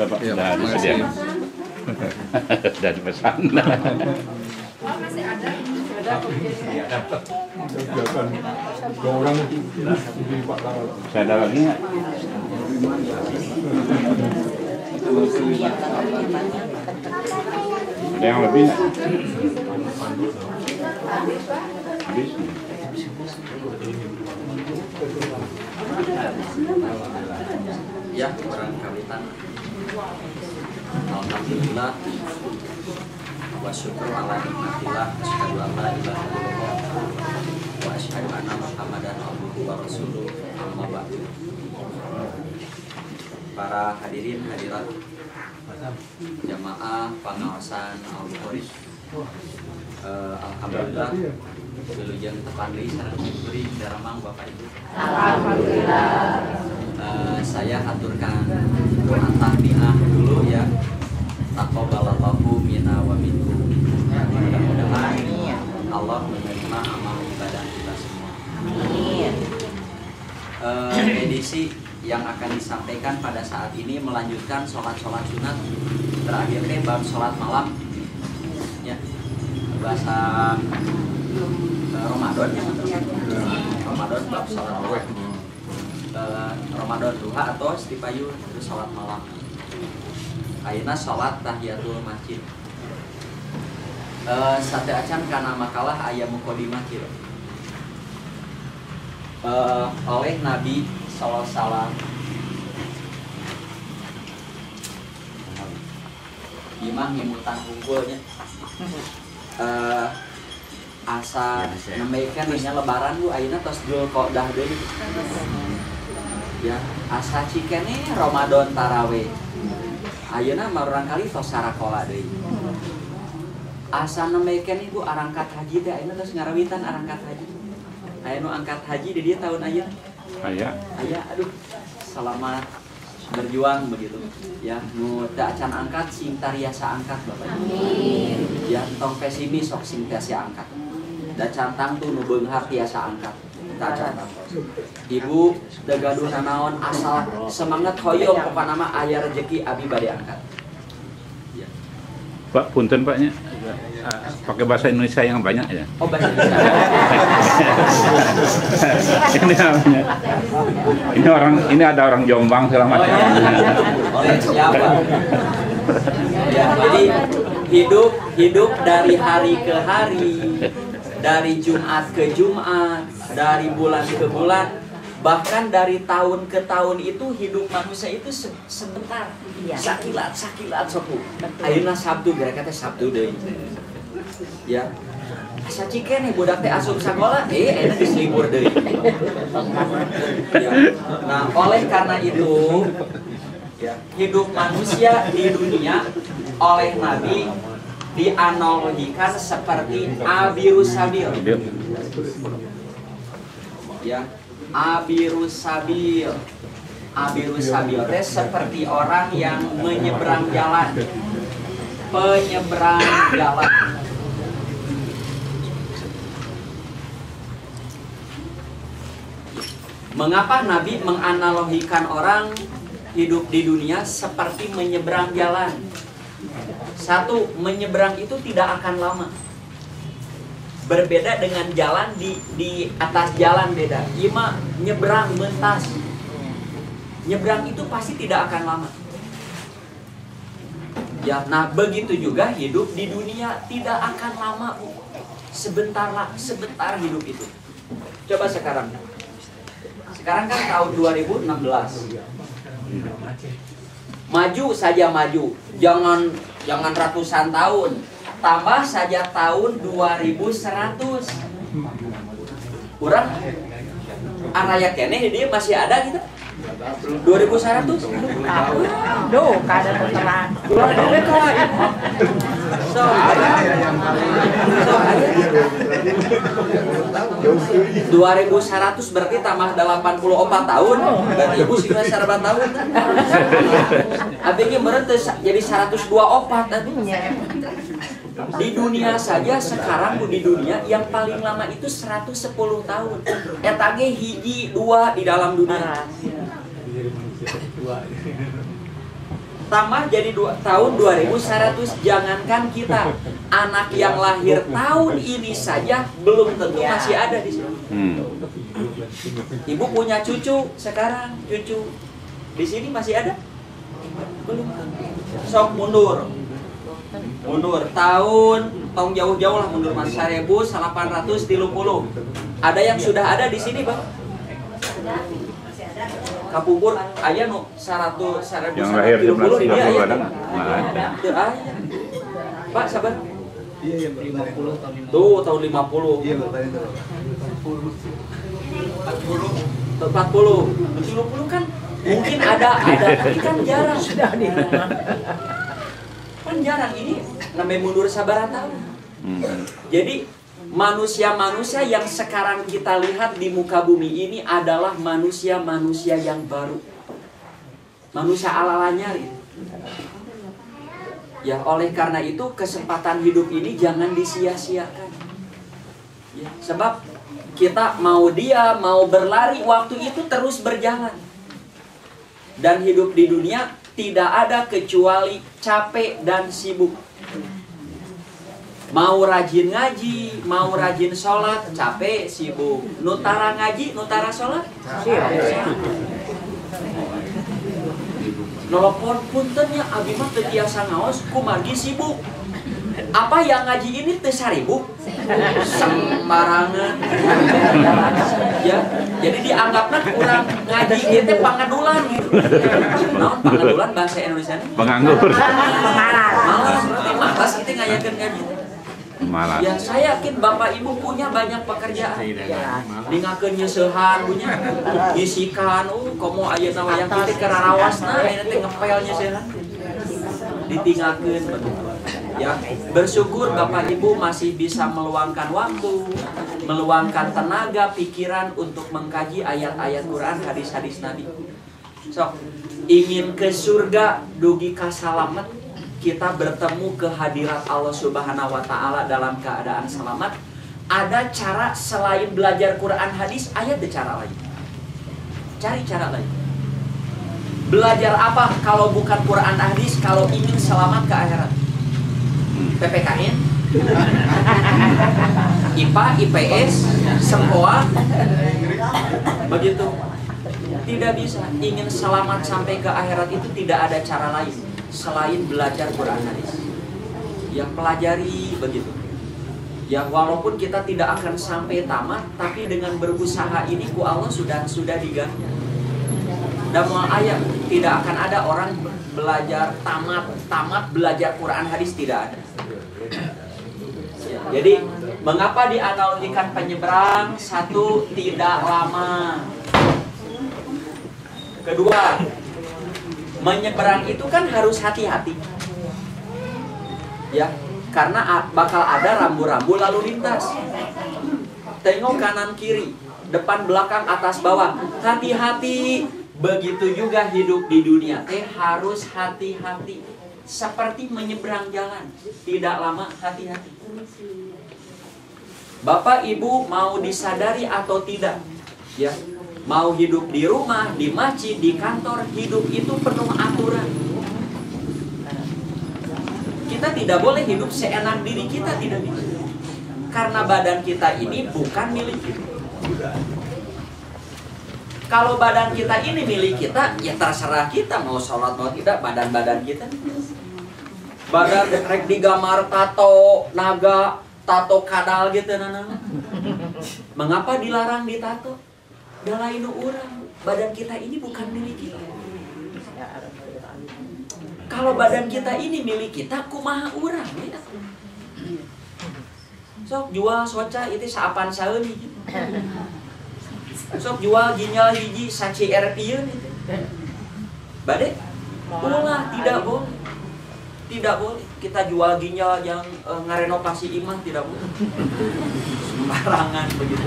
Sudah Pak, sudah disediakan. Sudah dipesan. Oh, masih ada? Ada. Dua orang di Pak Lawal. Saya ada lagi nggak? Ada yang lebih nggak? Habis. Ya, barangkali alhamdulillah wa syukur ala nikmatillah asyhadu an la ilaha illallah wa asyhadu anna muhammadan abduhu wa rasuluh amma ba'du. Para hadirin hadirat jamaah pengawasan Al-Bukhari, alhamdulillah wilujeng tepan deui sareng beri daramang Bapak Ibu. Alhamdulillah. Saya aturkan doa tahniah dulu ya. Taqabbalallahu minna wa minkum. Mudah-mudahan Allah menerima amal ibadah kita semua. Amin. Edisi yang akan disampaikan pada saat ini melanjutkan sholat-sholat sunat. Terakhir bab sholat malam ya, bahasa Ramadan ya, Ramadan bab sholat malam. Ramadan duha atau istipayu itu sholat malam. Ayeuna sholat tahiyatul masjid. Sate acan kana makalah aya muqaddimah kieu. Oleh Nabi sallallahu alaihi wasallam. Imam ngimutan hungkulnya. Asa nembekeun nya lebaran bu ayeuna tos Dzulqa'dah deui. Ya, asa cikene Ramadan tarawih. Ayeuna barangkali tos sarakola deui. Asa nembekeun ibu arangkat haji teh ayeuna tos ngarawitan arangkat haji. Aya nu angkat haji di dia tahun ayeuna. Aya, aduh. Selamat berjuang begitu. Ya, nu teu acan angkat sing tariasa angkat Bapak. Amin. Ya, tong pesimis sok sing tiasa angkat. Da cantang tuh nu beunghar tiasa angkat. Cantang. Ibu teu gaduh nanaon asal semangat hoyong pokona mah aya rezeki abi bade angkat. Ya. Pak, punten Paknya. Pakai bahasa Indonesia yang banyak ya. Oh, bahasa Indonesia. ini ada orang Jombang segala macam. Oleh siapa? Ya, jadi hidup dari hari ke hari, dari Jumat ke Jumat, dari bulan ke bulan, bahkan dari tahun ke tahun itu hidup manusia itu sebentar. Sakilat sopu. Ayeuna Sabtu gara-gara Sabtu deui. Ya. Asa cikene budak teh asup sakola, enak geus libur deui. Ya. Nah, oleh karena itu, ya, hidup manusia di dunia oleh Nabi dianalogikan seperti abirus sabil. Ya, abirus sabil. Abirus sabil teh seperti orang yang menyeberang jalan. Penyeberang jalan. Mengapa Nabi menganalogikan orang hidup di dunia seperti menyeberang jalan? Satu, menyeberang itu tidak akan lama. Berbeda dengan jalan di atas jalan beda. Ima nyeberang mentas. Nyeberang itu pasti tidak akan lama. Ya, nah begitu juga hidup di dunia tidak akan lama. Sebentar hidup itu. Coba sekarang. Sekarang kan tahun 2016. Maju saja maju. Jangan ratusan tahun. Tambah saja tahun 2100. Kurang araya keneh dia masih ada gitu. 2100. Duh, kada terserah. So, 2100 berarti tambah 84 tahun. Berarti ibu sih 4 tahun. Abi ge meureun jadi 124 tadi. Di dunia saja sekarang di dunia yang paling lama itu 110 tahun. Eta ge hiji 2 di dalam dunia. tambah jadi tahun 2100. Jangankan kita, anak yang lahir tahun ini saja belum tentu masih ada di sini. Ibu punya cucu sekarang, cucu di sini masih ada? Belum tentu. Sok mundur tahun, tong jauh-jauh lah mundur mas, 1830. Ada yang sudah ada di sini bang? Kapubur aya nu 100 yang lahir di 1930 dia aya. ada. Pak sabar. Iya, 50 tahun 50. Tuh tahun 50. Iya, bertanya itu. 40. 70 kan mungkin ada tapi kan jarang. Kan jarang ini namanya mundur sabaran tahun. Jadi manusia-manusia yang sekarang kita lihat di muka bumi ini adalah manusia-manusia yang baru. Manusia ala nyari. Ya, oleh karena itu kesempatan hidup ini jangan disia-siakan. Ya, sebab kita mau berlari, waktu itu terus berjalan. Dan hidup di dunia tidak ada kecuali capek dan sibuk. Mau rajin ngaji, mau rajin sholat, capek, sibuk. Nutara ngaji, nutara sholat, nelpon puntennya, abi mah teu tiasa ngaos, kumargi sibuk. Apa yang ngaji ini teu saribuk? Sembarangan. Ya, jadi dianggapnya kurang ngaji itu pangadulan gitu. Naon pangadulan bahasa Indonesia? Penganggur. Malas kita ngayakeun ngaji. Malas. Ya saya yakin Bapak Ibu punya banyak pekerjaan. Dengakeun nyeusehan punya, ngisikan, komo ayeuna wayang kita kararawasna, ayeuna teh ngepel nyeusehan. Ditinggalkeun begitu. Ya, bersyukur Bapak Ibu masih bisa meluangkan waktu, meluangkan tenaga, pikiran untuk mengkaji ayat-ayat Quran, hadis-hadis Nabi. So, ingin ke surga, dugi kasalamet, kita bertemu ke hadirat Allah Subhanahu wa Ta'ala dalam keadaan selamat. Ada cara selain belajar Quran hadis, ayat ada cara lain. Cari cara lain. Belajar apa kalau bukan Quran hadis kalau ingin selamat ke akhirat? PPKN, IPA, IPS, sempoa, begitu. Tidak bisa. Ingin selamat sampai ke akhirat itu tidak ada cara lain selain belajar Quran hadis. Yang pelajari begitu. Ya walaupun kita tidak akan sampai tamat, tapi dengan berusaha ini ku Allah sudah diganti. Dan mau ayat tidak akan ada orang belajar tamat belajar Quran hadis, tidak ada. Ya, jadi mengapa dianalogikan penyeberang? Satu, tidak lama. Kedua, menyeberang itu kan harus hati-hati. Ya, karena bakal ada rambu-rambu lalu lintas. Tengok kanan kiri, depan belakang atas bawah. Hati-hati. Begitu juga hidup di dunia harus hati-hati. Seperti menyeberang jalan, tidak lama, hati-hati. Bapak Ibu mau disadari atau tidak, ya, mau hidup di rumah, di masjid, di kantor, hidup itu penuh aturan. Kita tidak boleh hidup seenak diri kita, tidak bisa. Karena badan kita ini bukan milik kita. Kalau badan kita ini milik kita, ya terserah kita mau sholat mau tidak, badan-badan kita. Badan rek digambar tato naga, tato kadal gitu nana. Mengapa dilarang ditato? Da lain urang, badan kita ini bukan milik kita. Kalau badan kita ini milik kita, kumaha urang ya? Sok jual soca itu saapan saeun hiji. Sok jual ginjal hiji saci erpieun itu. Bade? Ulah tidak boleh. Tidak boleh. Kita jual ginjal yang ngarenovasi iman, tidak boleh. Sembarangan begitu.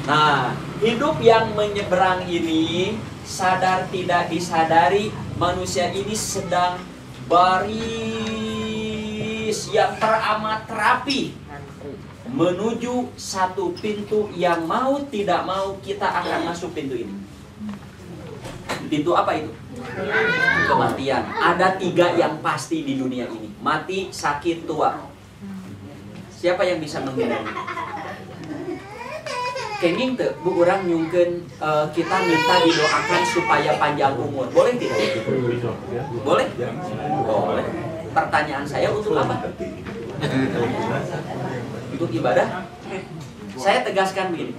Nah, hidup yang menyeberang ini, sadar tidak disadari, manusia ini sedang baris yang teramat rapi menuju satu pintu yang mau tidak mau kita akan masuk pintu ini. Pintu apa itu? Kematian. Ada 3 yang pasti di dunia ini. Mati, sakit, tua. Siapa yang bisa menghindari? Kenging tuh, bu orang nyungkeun kita minta didoakan supaya panjang umur. Boleh tidak? Boleh? Boleh. Pertanyaan saya untuk apa? Untuk ibadah? Saya tegaskan begini.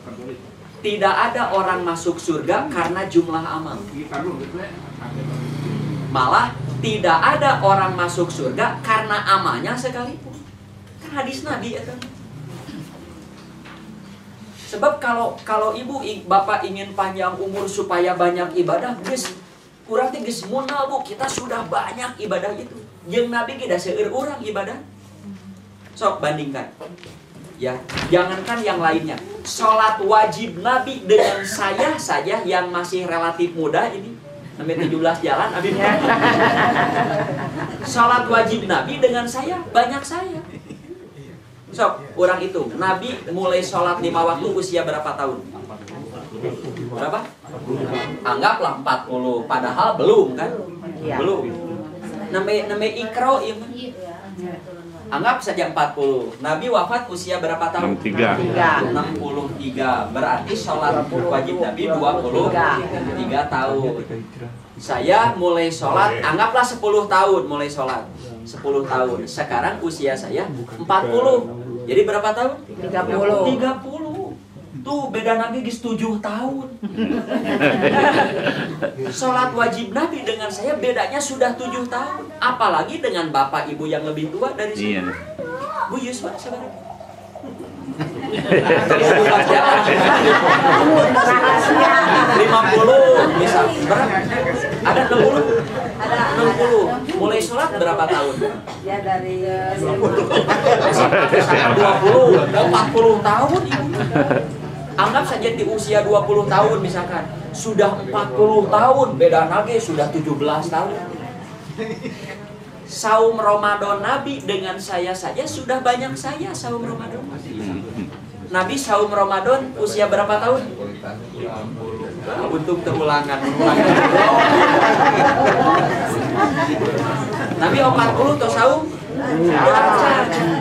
Tidak ada orang masuk surga karena jumlah amal. Malah tidak ada orang masuk surga karena amalnya sekalipun. Kan hadis Nabi itu. Sebab kalau ibu bapak ingin panjang umur supaya banyak ibadah, geus kurang teh geus munal bu, kita sudah banyak ibadah itu. Jeung Nabi kita seueur urang ibadah. Sok bandingkan. Ya, jangankan yang lainnya. Sholat wajib Nabi dengan saya saja yang masih relatif muda ini. Sampai 17 jalan, Abi. Sholat wajib Nabi dengan saya, banyak saya. Sok, orang itu. Nabi mulai sholat 5 waktu usia berapa tahun? Berapa? Anggaplah 40. Padahal belum kan? Belum. Namanya ikro iman. Anggap saja 40. Nabi wafat usia berapa tahun? 63. 63. Berarti sholat wajib Nabi 23 tahun. Saya mulai sholat, anggaplah 10 tahun mulai sholat. 10 tahun. Sekarang usia saya 40. Jadi berapa tahun? 30. Tuh beda Nabi 7 tahun. Sholat wajib Nabi dengan saya bedanya sudah 7 tahun. Apalagi dengan bapak ibu yang lebih tua dari saya. Iya. Bu Yuswa sebenarnya. 50 misal. Berapa? Ada 60? Ada 60. Mulai sholat berapa tahun? Ya dari 20, 40 tahun ibu. Anggap saja di usia 20 tahun misalkan. Sudah 40 tahun, beda lagi sudah 17 tahun. Saum Ramadan Nabi dengan saya saja sudah banyak saya saum Ramadan. Nabi saum Ramadan usia berapa tahun? Untung terulangan. Nabi 40 atau saum?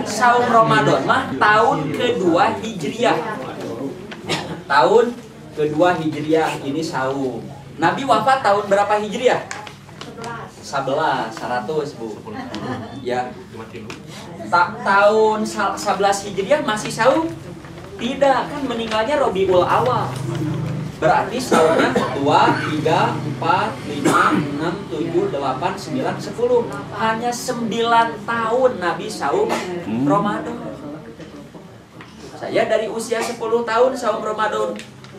Saum Ramadan mah tahun kedua Hijriah. Tahun kedua Hijriah ini saum. Nabi wafat tahun berapa Hijriah? 100 bu. Ya. Tahun 11 Hijriah masih saum? Tidak, kan meninggalnya Rabiul Awal. Berarti saumnya 2, 3, 4, 5, 6, 7, 8, 9, 10. Hanya 9 tahun Nabi saum Ramadan. Saya dari usia 10 tahun saum Ramadan.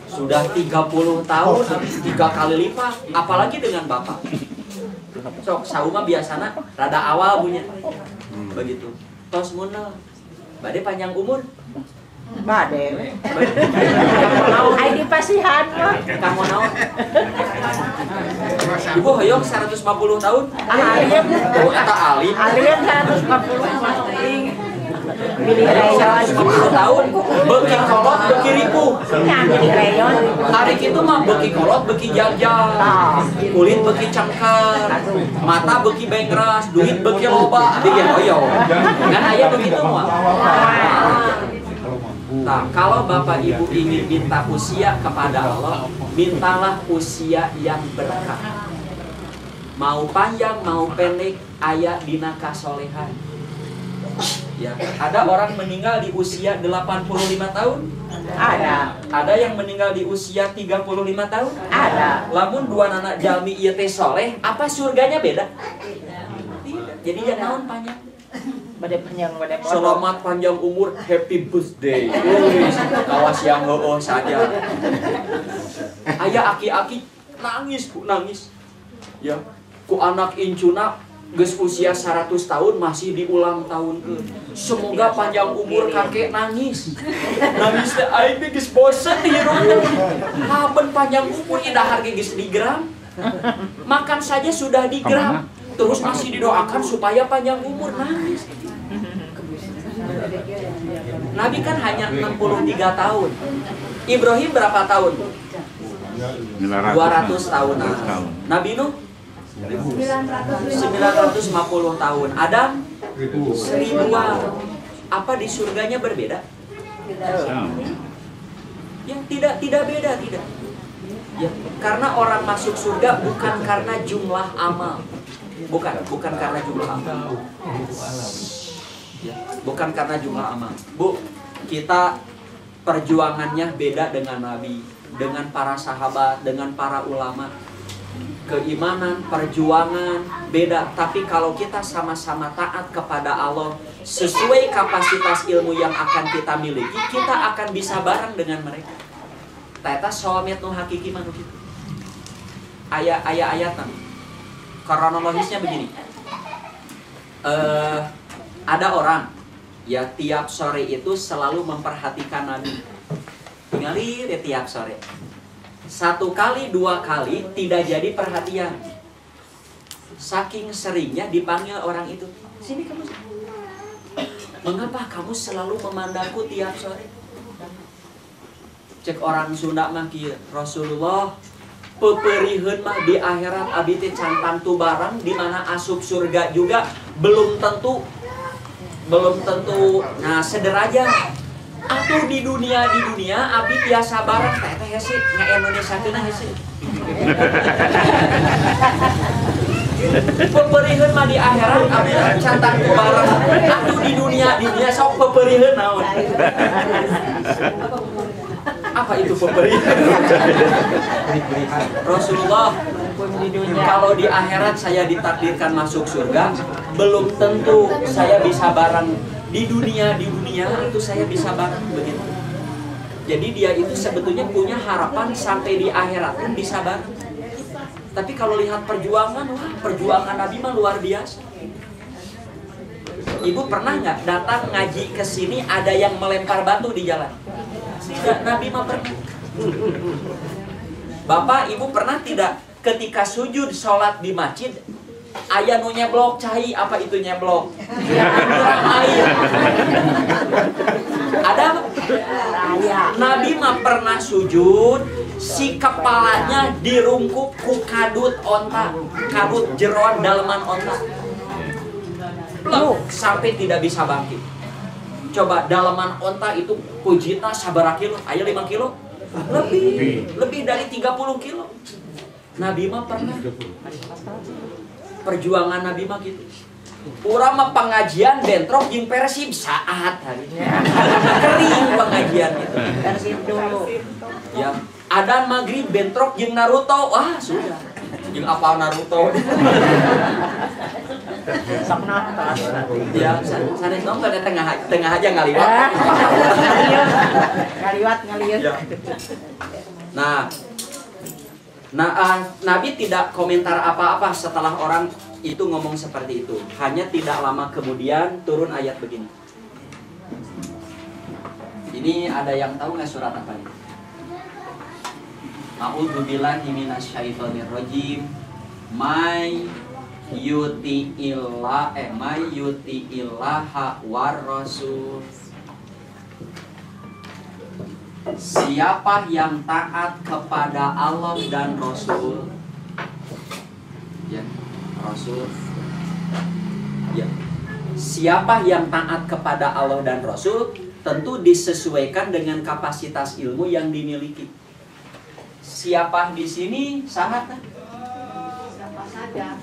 Sudah 30 tahun, 3 kali lipat. Apalagi dengan bapak. Sok saum mah biasana rada awal punya. Begitu. Tos munal. Bade panjang umur. Bade. Ai di pasihan mah. Kamu naon? Ibu hoyong 150 tahun? Alien. Oh, eta alim. Alien 140 masing. Milih rayon 10 tahun. Beki kolot, beki ribu. milih rayon. Hari itu mah beki kolot, beki jajal. Kulit beki cangkar. Mata beki bengras, duit beki loba. Abi ge hoyong. Kan aya begitu mah. Nah, kalau Bapak Ibu ingin minta usia kepada Allah, mintalah usia yang berkah. Mau panjang, mau pendek, aya dina kasolehan. Ya, ada orang meninggal di usia 85 tahun? Ada. Ada yang meninggal di usia 35 tahun? Ada. Lamun dua anak jalmi ieu teh soleh, apa surganya beda? Tidak. Jadi jangan naon panjang. Bade panjang bade bodoh. Selamat panjang umur, happy birthday. Kawas yang heueuh saja. Aya aki-aki nangis, Bu, nangis. Ya, ku anak incuna geus usia 100 tahun masih diulang tahun ke. Semoga panjang umur kakek nangis. Nangis teh aing geus bosen hirup teh. Haben panjang umur idahar ge geus digram. Makan saja sudah digram. Terus masih didoakan supaya panjang umur, nangis. Nabi kan hanya 63 tahun. Ibrahim berapa tahun? 200 tahun. Nabi Nuh 950 tahun. Adam 1000-an. Apa di surganya berbeda? Ya, tidak beda, tidak. Ya, karena orang masuk surga bukan karena jumlah amal. Bukan karena jumlah amal. Ya, bukan karena jumlah amal. Bu, kita perjuangannya beda dengan Nabi, dengan para sahabat, dengan para ulama. Keimanan, perjuangan beda. Tapi kalau kita sama-sama taat kepada Allah sesuai kapasitas ilmu yang akan kita miliki, kita akan bisa bareng dengan mereka. Teta somet nu hakiki manu kitu. Ayat-ayatan. Kronologisnya begini. Ada orang ya tiap sore itu selalu memperhatikan Nabi. Ningali deh tiap sore. 1 kali, 2 kali tidak jadi perhatian. Saking seringnya dipanggil orang itu. Sini kamu. Mengapa kamu selalu memandangku tiap sore? Cek orang Sunda mah kieu, Rasulullah peperihun mah di akhirat abi teh can tu barang di mana asup surga juga belum tentu. Nah, sederajat. Atuh di dunia abi biasa barang teh hese nya Indonesia teh hese. Peperihun mah di akhirat abi can tu barang. Atuh di dunia sok peperihun naon. Apa itu pemberian? Rasulullah, kalau di akhirat saya ditakdirkan masuk surga, belum tentu saya bisa bareng di dunia itu saya bisa bareng begitu. Jadi dia itu sebetulnya punya harapan sampai di akhirat pun bisa bareng. Tapi kalau lihat perjuangan, wah perjuangan Nabi mah luar biasa. Ibu pernah nggak datang ngaji ke sini ada yang melempar batu di jalan? Tidak, Nabi mah pernah. Bapak, Ibu pernah tidak ketika sujud sholat di masjid aya nu nyeblok cai, apa itu nyeblok? Air. Ada apa? Nabi mah pernah sujud, si kepalanya dirungkup ku kadut onta, kadut jeroan daleman onta. Sampai tidak bisa bangkit. Coba dalaman onta itu pujita sabaraha kilo? Aya 5 kilo? Lebih dari 30 kilo. Nabi mah pernah. Perjuangan Nabi mah gitu. Urang mah pengajian bentrok jeung Persib saat hari. Kering pengajian itu. Persib dulu. Ya, adzan maghrib bentrok jeung Naruto. Wah, sudah. Jeung apa Naruto? Sok nonton. Ya, sanes nonton tengah aja ngaliwat. Ngaliwat. Ya. Nah, Nabi tidak komentar apa-apa setelah orang itu ngomong seperti itu. Hanya tidak lama kemudian turun ayat begini. Ini ada yang tahu nggak surat apa ini? A'udzubillahi minasyaitonirrajim. May yuti illaha war rasul. Siapa yang taat kepada Allah dan Rasul, ya, Rasul, ya. Siapa yang taat kepada Allah dan Rasul, tentu disesuaikan dengan kapasitas ilmu yang dimiliki. Siapa di sini sangat? Siapa saja.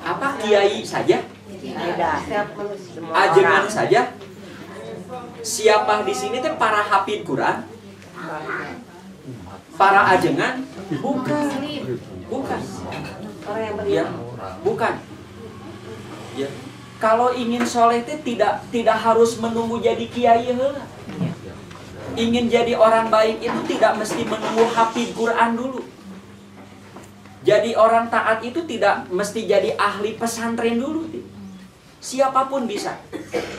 Apa kiai saja? Beda. Ajengan saja? Siapa di sini teh para hafid Quran? Para ajengan? Bukan. Orang yang Ya, bukan. Ya. Kalau ingin soleh teh tidak harus menunggu jadi kiai heula. Ingin jadi orang baik itu tidak mesti menunggu hafid Quran dulu. Jadi orang taat itu tidak mesti jadi ahli pesantren dulu. Siapapun bisa.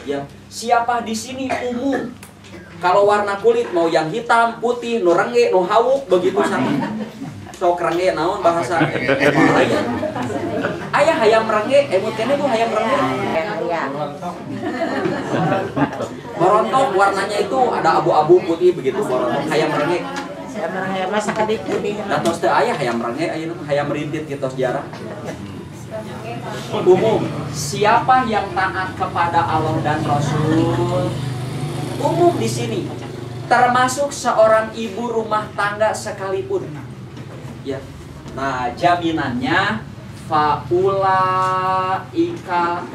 Ya, siapa di sini umum. Kalau warna kulit mau yang hitam, putih, nu rengge, nu hawuk begitu sama. Sok rengge naon bahasa. Ayah hayam rengge, emut kene Bu hayam rengge. Borontok warnanya itu ada abu-abu putih begitu borontok hayam rengge. Masa tadi putih. Datos teh ayah hayam rengge, aya nu hayam rintit kitu sejarah. Umum, siapa yang taat kepada Allah dan Rasul? Umum di sini, termasuk seorang ibu rumah tangga sekalipun. Ya. Nah, jaminannya faulaika,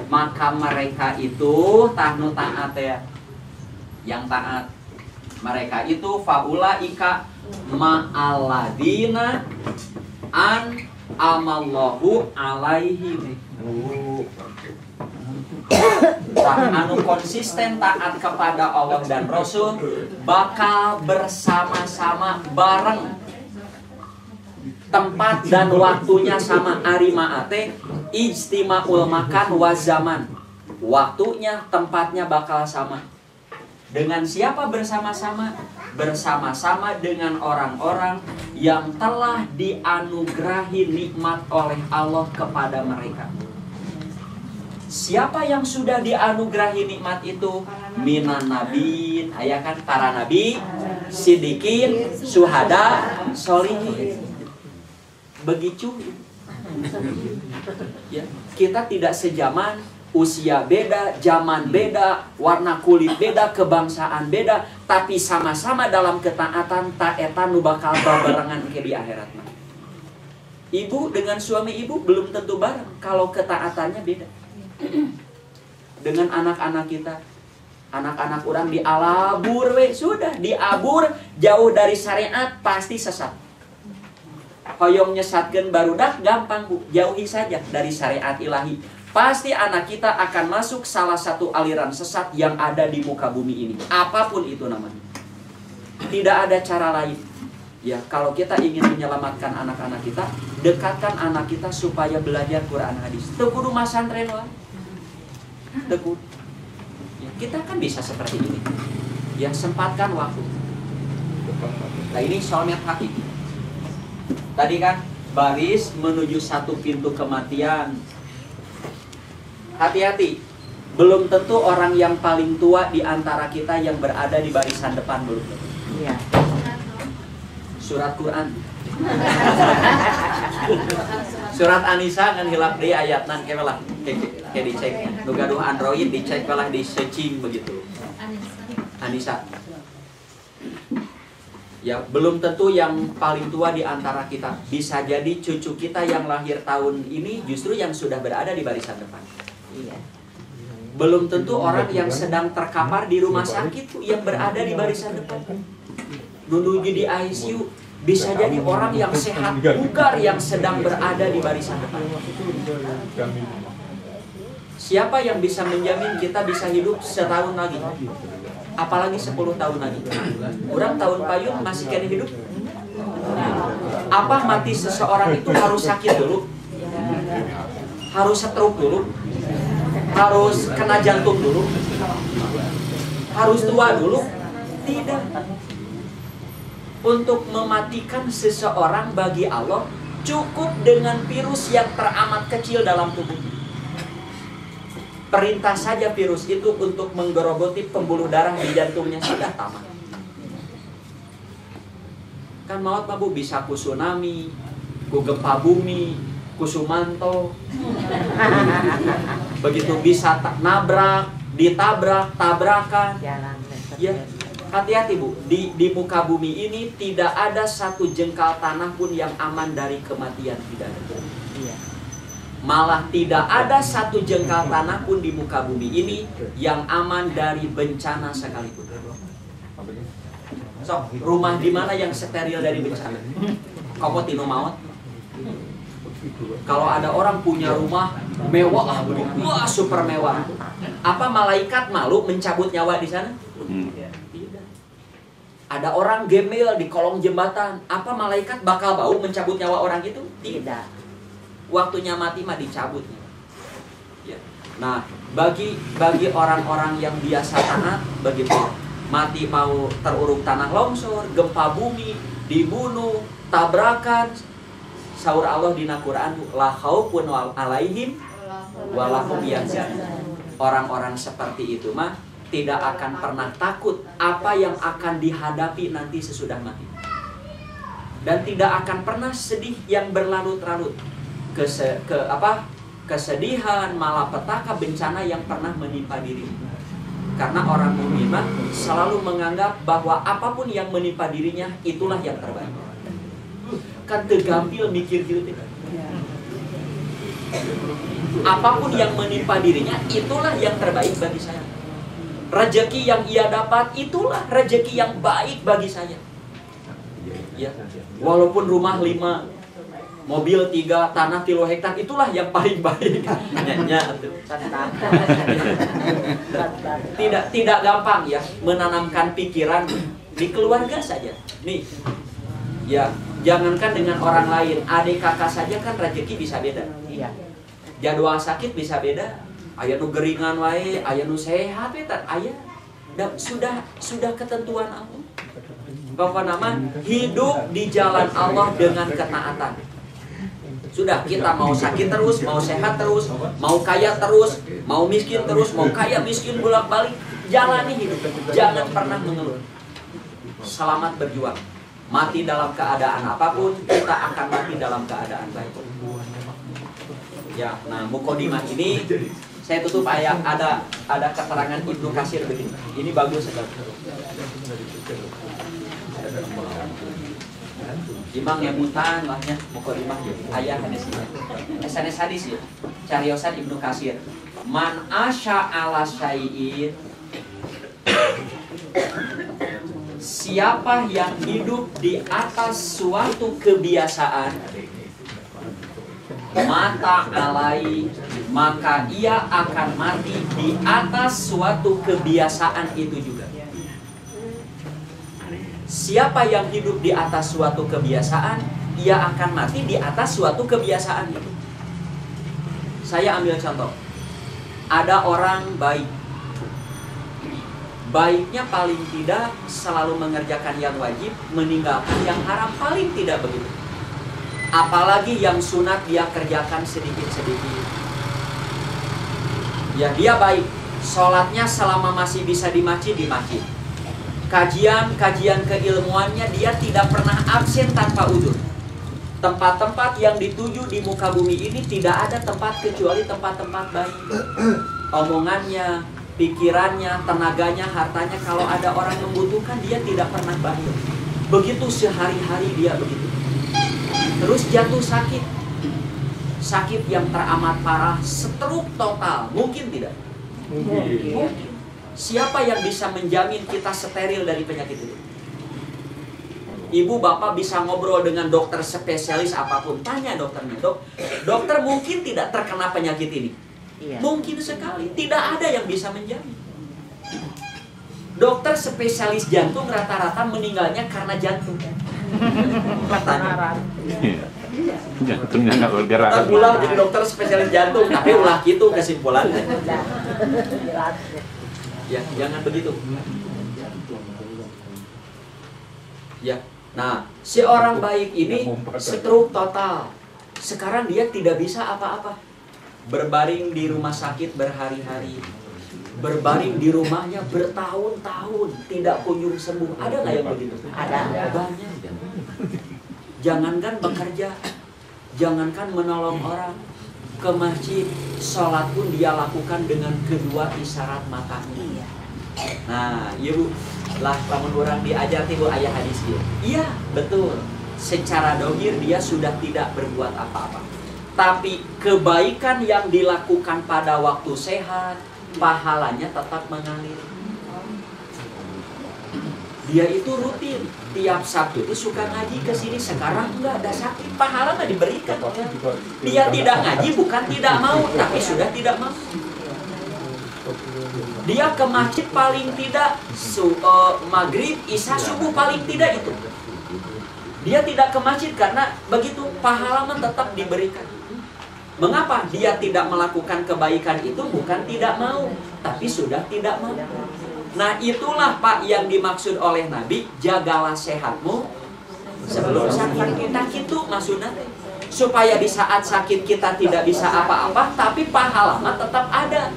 maka mereka itu tahnu taat ya. Yang taat. Mereka itu faulaika ma'alladina an amallahu alaihim. Anu konsisten taat kepada Allah dan Rasul bakal bersama-sama bareng. Tempat dan waktunya sama, arimaate ijtimaul makan wa zaman. Waktunya, tempatnya bakal sama. Dengan siapa bersama-sama? Bersama-sama dengan orang-orang yang telah dianugerahi nikmat oleh Allah kepada mereka. Siapa yang sudah dianugerahi nikmat itu? Minan nabiin, ya kan, para nabi, sidikin, syuhada, sholihin. Begitu. Ya, kita tidak sejaman, usia beda, zaman beda, warna kulit beda, kebangsaan beda, tapi sama-sama dalam ketaatan taetan nu bakal barengan ke di akhirat. Ibu dengan suami ibu belum tentu bareng kalau ketaatannya beda. Dengan anak-anak kita, anak-anak orang dialabur we, sudah diabur jauh dari syariat pasti sesat. Hoyong nyesatkeun barudak gampang Bu, jauhi saja dari syariat ilahi. Pasti anak kita akan masuk salah satu aliran sesat yang ada di muka bumi ini. Apapun itu namanya. Tidak ada cara lain. Ya, kalau kita ingin menyelamatkan anak-anak kita, dekatkan anak kita supaya belajar Quran hadis. Teu kudu masantren wae. Teu kudu. Ya, kita kan bisa seperti ini. Ya, sempatkan waktu. Nah, ini soulmate hati. Tadi kan baris menuju satu pintu kematian. Hati-hati, belum tentu orang yang paling tua di antara kita yang berada di barisan depan, belum tentu. Iya. Surat Quran. Surat An-Nisa kan hilap di ayat nan kemelah kayak dicek. Nu gaduh Android dicek lah di searching begitu. An-Nisa. Ya, belum tentu yang paling tua di antara kita. Bisa jadi cucu kita yang lahir tahun ini justru yang sudah berada di barisan depan. Iya. Belum tentu orang yang sedang terkapar di rumah sakit yang berada di barisan depan. Menuju di ICU, bisa jadi orang yang sehat bugar yang sedang berada di barisan depan. Siapa yang bisa menjamin kita bisa hidup setahun lagi? Apalagi 10 tahun lagi. Orang tahun payung masih kena hidup. Apa mati seseorang itu harus sakit dulu? Harus stroke dulu? Harus kena jantung dulu? Harus tua dulu? Tidak. Untuk mematikan seseorang bagi Allah cukup dengan virus yang teramat kecil dalam tubuhnya. Perintah saja virus itu untuk menggerogoti pembuluh darah di jantungnya sudah tamat. Kan maut mah Bu bisa ku tsunami, ku gempa bumi, ku sumanto. Begitu bisa nabrak, ditabrak, tabrakan. Ya, hati-hati Bu, di muka bumi ini tidak ada satu jengkal tanah pun yang aman dari kematian, tidak ada. Iya. Malah tidak ada satu jengkal tanah pun di muka bumi ini yang aman dari bencana sekalipun. So, rumah di mana yang steril dari bencana? Kamu tino maut? Kalau ada orang punya rumah mewah, wah super mewah. Apa malaikat malu mencabut nyawa di sana? Tidak. Ada orang gemel di kolong jembatan, apa malaikat bakal bau mencabut nyawa orang itu? Tidak. Waktunya mati mah dicabut. Ya. Nah, bagi orang-orang yang biasa taat begitu, mati mau teruruk tanah longsor, gempa bumi, dibunuh, tabrakan, saur Allah di Quran, la khaufun alaihim wa lahum yahzanun. Orang-orang seperti itu mah tidak akan pernah takut apa yang akan dihadapi nanti sesudah mati. Dan tidak akan pernah sedih yang berlarut-larut. kesedihan, malapetaka, bencana yang pernah menimpa dirinya. Karena orang mukmin selalu menganggap bahwa apapun yang menimpa dirinya itulah yang terbaik. Kan tegampil mikir gitu. Apapun yang menimpa dirinya itulah yang terbaik bagi saya. Rezeki yang ia dapat itulah rezeki yang baik bagi saya. Ya, walaupun rumah 5, mobil 3, tanah 3 hektar itulah yang paling baik. Tidak gampang ya menanamkan pikiran di keluarga saja. Nih, ya jangankan dengan orang lain, adik kakak saja kan rezeki bisa beda. Iya. Jadwal sakit bisa beda. Aya nu geringan wae, aya nu sehat eta, aya. Dan sudah ketentuan Allah. Bahwa nama hidup di jalan Allah dengan ketaatan. Sudah, kita mau sakit terus, mau sehat terus, mau kaya terus, mau miskin terus, mau kaya miskin bolak-balik, jalani hidup. Jangan pernah mengeluh. Selamat berjuang. Mati dalam keadaan apapun, kita akan mati dalam keadaan baik. Ya, nah mukodimah ini saya tutup ayat ada keterangan Ibnu Katsir begini. Ini bagus sekali. Imam yang mutan lahnya mukodimah ayat hadisnya. Sanes hadis ya. Cariosan Ibnu Katsir. Man asya ala syai'in, siapa yang hidup di atas suatu kebiasaan, mata alai, maka ia akan mati di atas suatu kebiasaan itu juga. Siapa yang hidup di atas suatu kebiasaan, ia akan mati di atas suatu kebiasaan itu. Saya ambil contoh. Ada orang baik. Baiknya paling tidak selalu mengerjakan yang wajib, meninggalkan yang haram, paling tidak begitu. Apalagi yang sunat dia kerjakan sedikit-sedikit. Ya dia baik. Sholatnya selama masih bisa di masjid, di masjid. Kajian keilmuannya dia tidak pernah absen tanpa uzur. Tempat-tempat yang dituju di muka bumi ini tidak ada tempat kecuali tempat-tempat baik. Omongannya, pikirannya, tenaganya, hartanya, kalau ada orang membutuhkan dia tidak pernah bayar. Begitu sehari-hari dia begitu. Terus jatuh sakit. Sakit yang teramat parah, stroke total, mungkin tidak? Mungkin. Siapa yang bisa menjamin kita steril dari penyakit itu? Ibu bapak bisa ngobrol dengan dokter spesialis apapun, tanya dokternya, dokter mungkin tidak terkena penyakit ini? Iya. Mungkin sekali, tidak ada yang bisa menjamin. Dokter spesialis jantung rata-rata meninggalnya karena jantung. Jantungnya nggak bergerak. Kita pulang jadi dokter spesialis jantung, tapi ulah gitu kesimpulannya. Ya, jangan begitu. Ya, nah si orang baik ini stroke total. Sekarang dia tidak bisa apa-apa. Berbaring di rumah sakit berhari-hari. Berbaring di rumahnya bertahun-tahun, tidak kunjung sembuh. Ada nggak yang begitu? Ada. Banyak. Jangankan bekerja, jangankan menolong orang, ke masjid, sholat pun dia lakukan dengan kedua isyarat matanya. Nah, ibu lah lamun orang diajar tibu ayah hadis dia. Iya, betul. Secara dohir dia sudah tidak berbuat apa-apa. Tapi kebaikan yang dilakukan pada waktu sehat, pahalanya tetap mengalir. Dia itu rutin tiap Sabtu itu suka ngaji ke sini, sekarang enggak ada sakit, pahala nggak diberikan. Dia tidak ngaji bukan tidak mau, tapi sudah tidak mau. Dia ke masjid paling tidak maghrib, isya, subuh paling tidak itu. Dia tidak ke masjid karena begitu pahala tetap diberikan. Mengapa dia tidak melakukan kebaikan itu? Bukan tidak mau, tapi sudah tidak mau. Nah itulah Pak yang dimaksud oleh Nabi, jagalah sehatmu sebelum sakit. Kita gitu maksudnya, supaya di saat sakit kita tidak bisa apa-apa, tapi pahala tetap ada.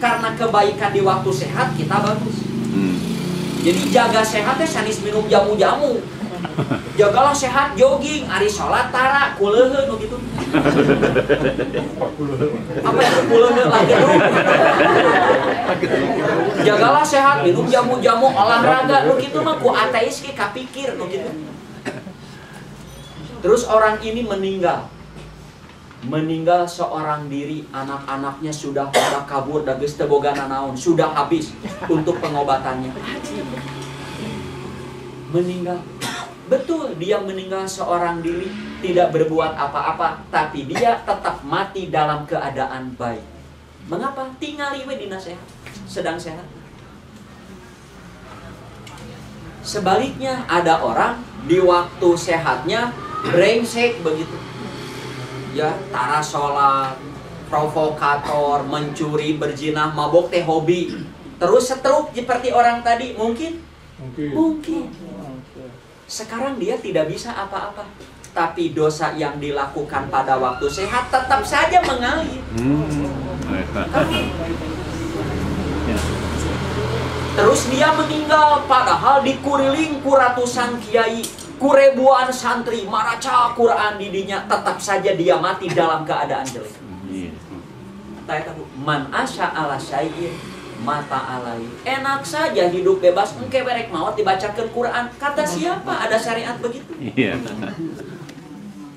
Karena kebaikan di waktu sehat kita bagus. Jadi jaga sehatnya sanis minum jamu-jamu. Jagalah sehat, jogging, ari sholat tara, kuleuheun nu kitu. Apa yang kuleuheun lagi dulu? Jagalah sehat, minum jamu-jamu, olahraga, nu kitu mah ku ateis ge kapikir nu kitu. Terus orang ini meninggal seorang diri, anak-anaknya sudah pada kabur, da geus teu boga nanaon, sudah habis untuk pengobatannya. Meninggal. Betul, dia meninggal seorang diri, tidak berbuat apa-apa, tapi dia tetap mati dalam keadaan baik. Mengapa? Tingali we dina sehat, sedang sehat. Sebaliknya ada orang di waktu sehatnya brengsek begitu. Ya, tara sholat, provokator, mencuri, berzinah, mabok teh hobi. Terus setruk seperti orang tadi, mungkin? Mungkin. Sekarang dia tidak bisa apa-apa. Tapi dosa yang dilakukan pada waktu sehat tetap saja mengalir. Terus dia meninggal, padahal dikuriling ku ratusan kiai, kuribuan santri, maraca Quran didinya, tetap saja dia mati dalam keadaan jelek. Man asya ala syai'in mata alai. Enak saja hidup bebas, engke berek maut dibacakan Quran. Kata siapa ada syariat begitu?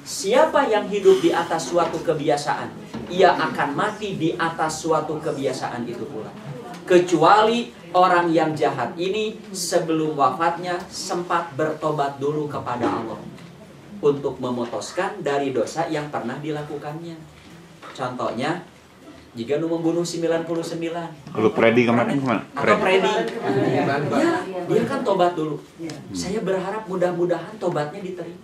Siapa yang hidup di atas suatu kebiasaan, ia akan mati di atas suatu kebiasaan itu pula. Kecuali orang yang jahat ini sebelum wafatnya sempat bertobat dulu kepada Allah untuk memutuskan dari dosa yang pernah dilakukannya. Contohnya, jika nu membunuh 99. Kalau Freddy kemarin gimana? Atau Freddy. Ya, dia kan tobat dulu. Saya berharap mudah-mudahan tobatnya diterima.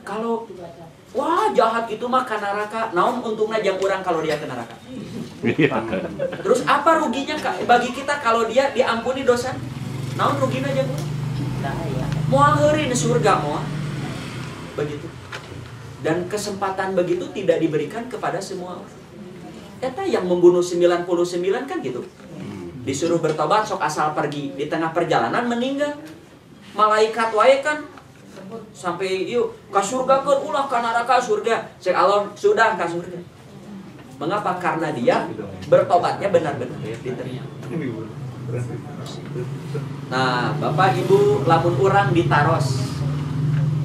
Kalau wah jahat itu mah ke neraka, naon untungnya jang urang kalau dia ke neraka. Terus apa ruginya bagi kita kalau dia diampuni dosa? Naon ruginya jang urang? Moal heureun surga moal. Begitu. Dan kesempatan begitu tidak diberikan kepada semua orang. Eta yang membunuh 99 kan gitu. Disuruh bertobat sok asal pergi, di tengah perjalanan meninggal. Malaikat wae kan sampai yuk ke surga kan ulah ke neraka surga. Cek Allah sudah ke surga. Mengapa? Karena dia bertobatnya benar-benar diterima. Nah, Bapak Ibu, lamun urang ditaros.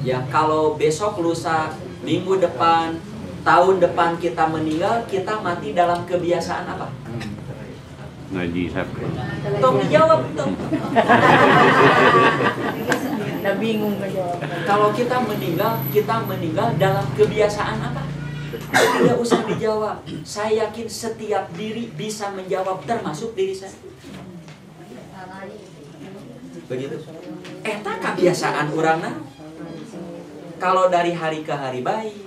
Ya, kalau besok lusa, minggu depan, tahun depan kita meninggal, kita mati dalam kebiasaan apa? Ngaji sampai. Tong dijawab tong. Udah bingung ngejawab. Kalau kita meninggal dalam kebiasaan apa? Tidak usah dijawab. Saya yakin setiap diri bisa menjawab, termasuk diri saya. Begitu. Eta kebiasaan urangna. Kalau dari hari ke hari baik,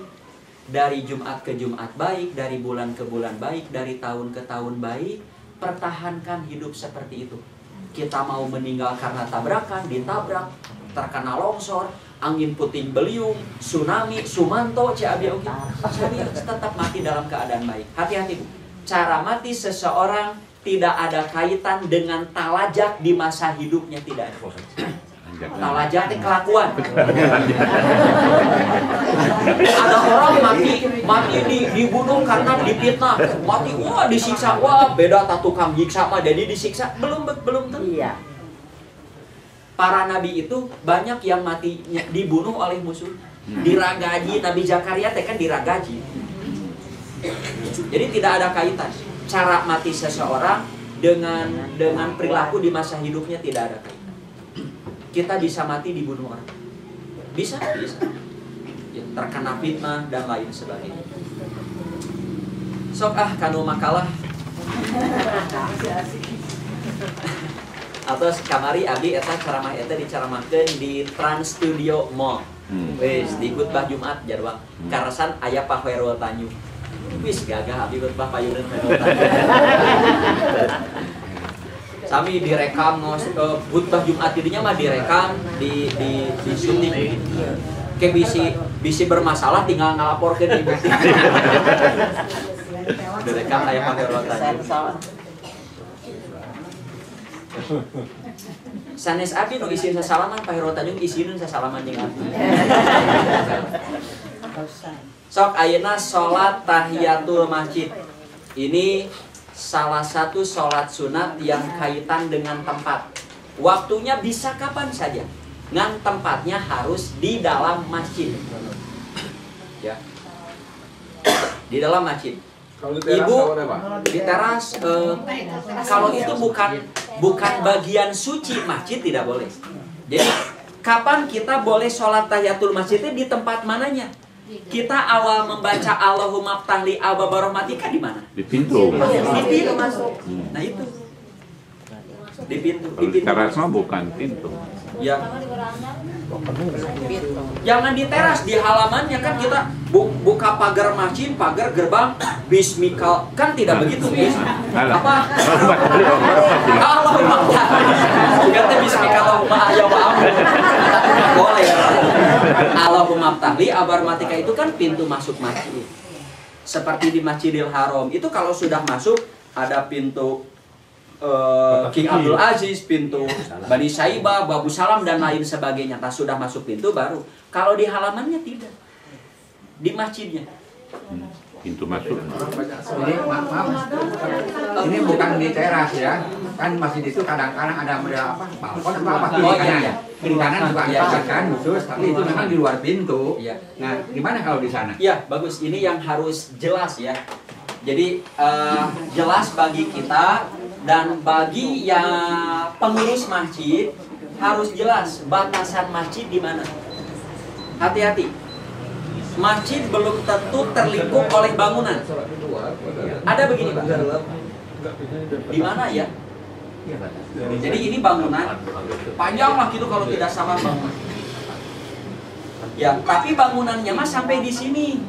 dari Jumat ke Jumat baik, dari bulan ke bulan baik, dari tahun ke tahun baik, pertahankan hidup seperti itu. Kita mau meninggal karena tabrakan, ditabrak, terkena longsor, angin puting beliung, tsunami, sumanto, tetap mati dalam keadaan baik. Hati-hati Bu. Cara mati seseorang tidak ada kaitan dengan talajak di masa hidupnya, tidak ada. Talajak itu kelakuan. Ada orang mati dibunuh karena difitnah, mati wah disiksa, wah beda tak tukang nyiksa mah jadi disiksa, belum tentu. Iya. Para nabi itu banyak yang mati dibunuh oleh musuh. Diragaji, Nabi Zakaria teh kan diragaji. Jadi tidak ada kaitan cara mati seseorang dengan perilaku di masa hidupnya, tidak ada kaitan. Kita bisa mati dibunuh orang, bisa ya, terkena fitnah dan lain sebagainya. Sok kanu makalah atau kamari abdi eta ceramah eta diceramahkeun di Trans Studio Mall. Wis di khutbah Jumat jadwal. Karasan aya Pak Khairul Tanjung. Wis gagah abdi khutbah payuneun Khairul Tanjung. Sami direkam khutbah Jumat didinya mah direkam di syuting. Ke bisi bermasalah tinggal ngalaporkeun ibu. Direkam aya Pak Khairul Tanjung. Sanes abdi nu isin sasalaman Pak Tanjung isinin sasalaman jeung abdi. Sok ayeuna salat tahiyatul masjid. Ini salah satu salat sunat yang kaitan dengan tempat. Waktunya bisa kapan saja. Ngan tempatnya harus di dalam masjid. Ya. Di dalam masjid. Ibu di teras kalau itu bukan bagian suci masjid tidak boleh. Jadi kapan kita boleh sholat tahiyatul masjidnya di tempat mananya? Kita awal membaca Allahumma ftahli abwaaba rahmatika di mana? Di pintu. Di pintu masuk. Nah itu. Di pintu. Kalau di teras mah bukan pintu. Ya. Jangan di teras, di halamannya kan kita buka pagar masjid, pagar gerbang, bismika kan tidak begitu. Apa? Allahumma ganti bismika Allahumma ya wa'amu. Boleh. Allahumma ftahli abarmatika itu kan pintu masuk masjid. Seperti di Masjidil Haram itu kalau sudah masuk ada pintu King Abdul Aziz, pintu Bani Saibah, Babu Salam dan lain sebagainya. Nah, sudah masuk pintu baru. Kalau di halamannya tidak. Di masjidnya. Pintu masuk. Ini maaf. Ini bukan di teras ya. Kan masjid itu kadang-kadang ada balkon apa kiri kanan ya. Kiri kanan juga ada kan khusus, tapi itu memang di luar pintu. Iya. Nah, gimana kalau di sana? Iya, bagus. Ini yang harus jelas ya. Jadi jelas bagi kita dan bagi yang pengurus masjid harus jelas batasan masjid di mana. Hati-hati. Masjid belum tentu terlingkup oleh bangunan. Ada begini, Pak. Di mana ya? Jadi ini bangunan panjang lah gitu kalau tidak salah bangunan. Ya, tapi bangunannya mah sampai di sini.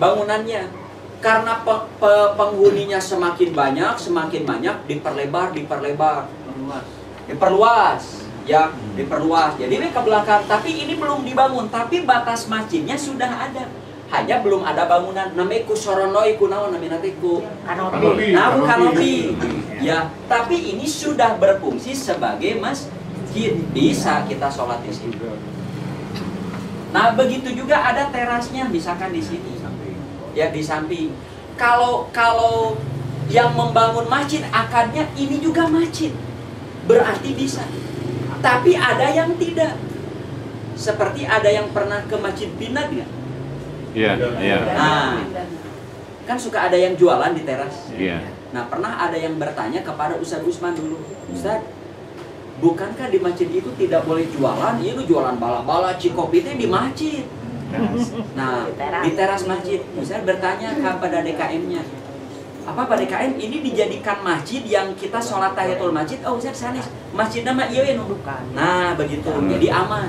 Bangunannya karena penghuninya semakin banyak diperluas ya, diperluas. Jadi ini ke belakang, tapi ini belum dibangun, tapi batas masjidnya sudah ada. Hanya belum ada bangunan. Namanya ku soronoi ku naon namanya ku kanopi. Nah, kanopi. Ya, tapi ini sudah berfungsi sebagai masjid. Bisa kita sholat di sini. Nah, begitu juga ada terasnya, misalkan di sini. Ya, di samping. Kalau yang membangun masjid akadnya ini juga masjid, berarti bisa. Tapi ada yang tidak. Seperti ada yang pernah ke Masjid Binad nggak? Iya, iya. Nah, kan suka ada yang jualan di teras. Iya. Nah, pernah ada yang bertanya kepada Ustaz Usman dulu, Ustaz, bukankah di masjid itu tidak boleh jualan? Iya, lu jualan bala-bala, cikopi itu di masjid. Nah, di teras masjid. Saya bertanya kepada DKM-nya, apa Pak DKM ini dijadikan masjid yang kita sholat tahiyatul masjid? Oh, Ustaz sanes, masjid nama iya bukan. Nah, begitu. Jadi aman.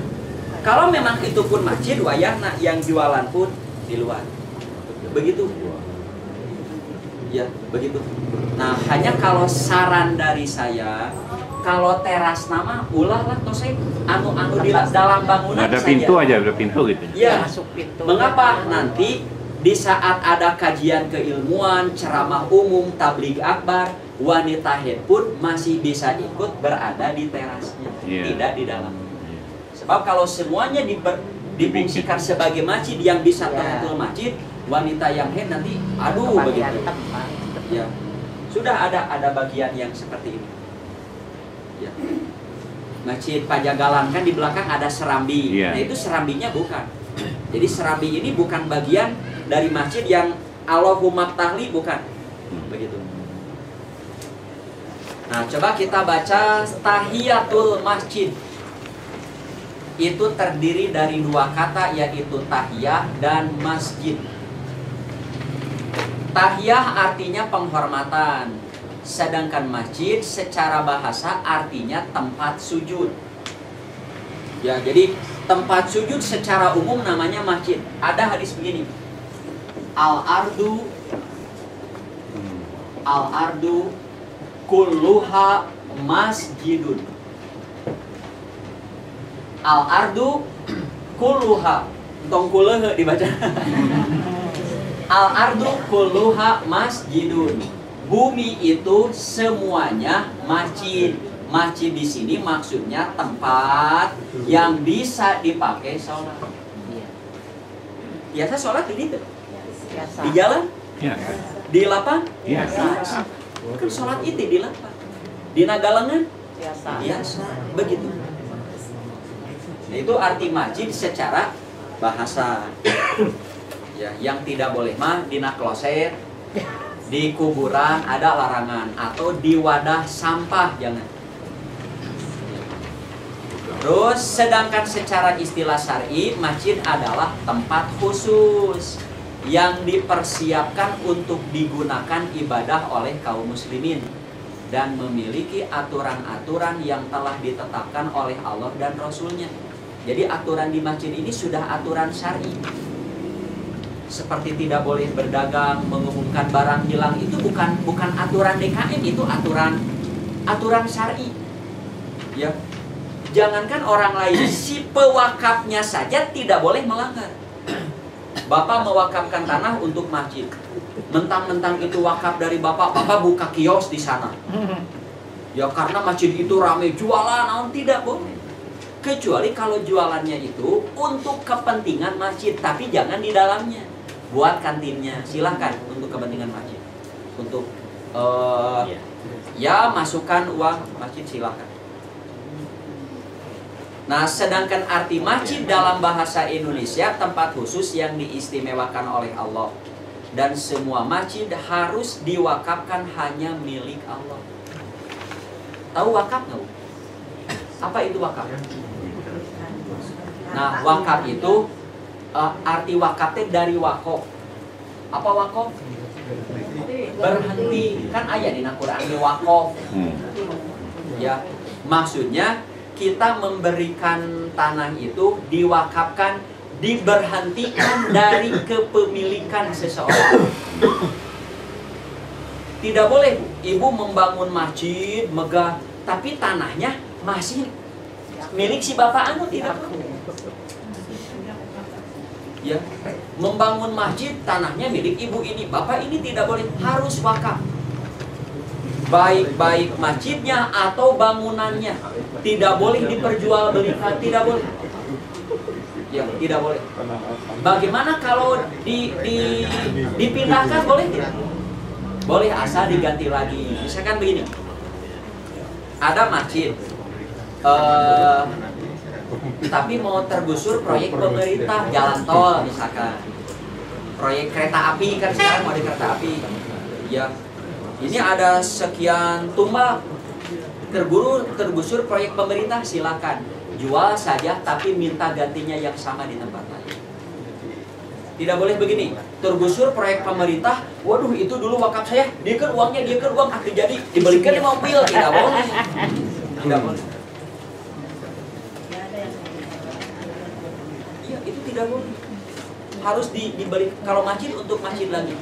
Kalau memang itu pun masjid, wayahna yang jualan pun di luar. Begitu. Ya, begitu. Nah, hanya kalau saran dari saya, kalau teras nama ulah lah tosek anu di dalam bangunan ada saja. Pintu aja, ada pintu gitu. Ya. Masuk pintu. Mengapa nanti di saat ada kajian keilmuan, ceramah umum, tabligh akbar, wanita haid pun masih bisa ikut berada di terasnya, tidak di dalam. Sebab kalau semuanya difungsikan sebagai masjid yang bisa tertutup masjid, wanita yang haid nanti aduh begitu. Ya. Sudah ada bagian yang seperti ini. Ya. Masjid Pajagalan kan di belakang ada serambi. Nah itu serambinya bukan. Jadi serambi ini bukan bagian dari masjid yang Allahumma ftahli, bukan. Begitu. Nah, coba kita baca tahiyatul masjid. Itu terdiri dari dua kata, yaitu tahiyah dan masjid. Tahiyah artinya penghormatan. Sedangkan masjid secara bahasa artinya tempat sujud. Ya, jadi tempat sujud secara umum namanya masjid. Ada hadis begini. Al-ardu kulluha masjidun. Al-ardu kulluha. Tong kulluha dibaca. Al-ardu kulluha masjidun. Bumi itu semuanya masjid. Masjid di sini maksudnya tempat yang bisa dipakai sholat. Biasa sholat di situ. Di jalan, Ya. di lapang, Ya. kan sholat itu di lapang. Di Nagalengan, Biasa. biasa, begitu. Nah, itu arti masjid secara bahasa. Ya, yang tidak boleh mah dina kloset, di kuburan ada larangan, atau di wadah sampah jangan. Terus sedangkan secara istilah syar'i, masjid adalah tempat khusus yang dipersiapkan untuk digunakan ibadah oleh kaum muslimin dan memiliki aturan-aturan yang telah ditetapkan oleh Allah dan Rasulnya. Jadi aturan di masjid ini sudah aturan syar'i. Seperti tidak boleh berdagang, mengumumkan barang hilang, itu bukan aturan DKM, itu aturan syar'i. Ya. Jangankan orang lain, si pewakafnya saja tidak boleh melanggar. Bapak mewakafkan tanah untuk masjid. Mentang-mentang itu wakaf dari Bapak buka kios di sana. Ya karena masjid itu ramai jualan, tidak boleh. Kecuali kalau jualannya itu untuk kepentingan masjid, tapi jangan di dalamnya. Buat kantinnya, silahkan untuk kepentingan masjid. Untuk ya masukkan uang masjid silahkan. Nah, sedangkan arti masjid dalam bahasa Indonesia tempat khusus yang diistimewakan oleh Allah. Dan semua masjid harus diwakafkan hanya milik Allah. Tahu wakaf nggak? Apa itu wakaf? Nah, wakaf itu arti wakaf dari wakof. Apa wakof? Berhenti. Kan ayat di Al-Quran di wakof. Ya, maksudnya kita memberikan tanah itu diwakafkan, diberhentikan dari kepemilikan seseorang. Tidak boleh ibu membangun masjid megah, tapi tanahnya masih milik si bapak anu, tidak boleh. Ya, membangun masjid tanahnya milik ibu ini, bapak ini tidak boleh, harus wakaf. Baik masjidnya atau bangunannya tidak boleh diperjualbelikan, tidak boleh. Ya, tidak boleh. Bagaimana kalau dipindahkan, boleh tidak? Boleh, asal diganti lagi. Misalkan begini, ada masjid, tapi mau tergusur proyek pemerintah, jalan tol misalkan, proyek kereta api, kan sekarang mau ada kereta api. Ya, ini ada sekian tumbak, tergusur proyek pemerintah, silakan jual saja, tapi minta gantinya yang sama di tempat lain. Tidak boleh begini, tergusur proyek pemerintah, waduh itu dulu wakaf saya, dia kan uangnya, aku jadi dibelikan mobil, tidak boleh. Tidak boleh. Iya, itu tidak boleh. Harus dibeli, kalau masjid untuk masjid lagi.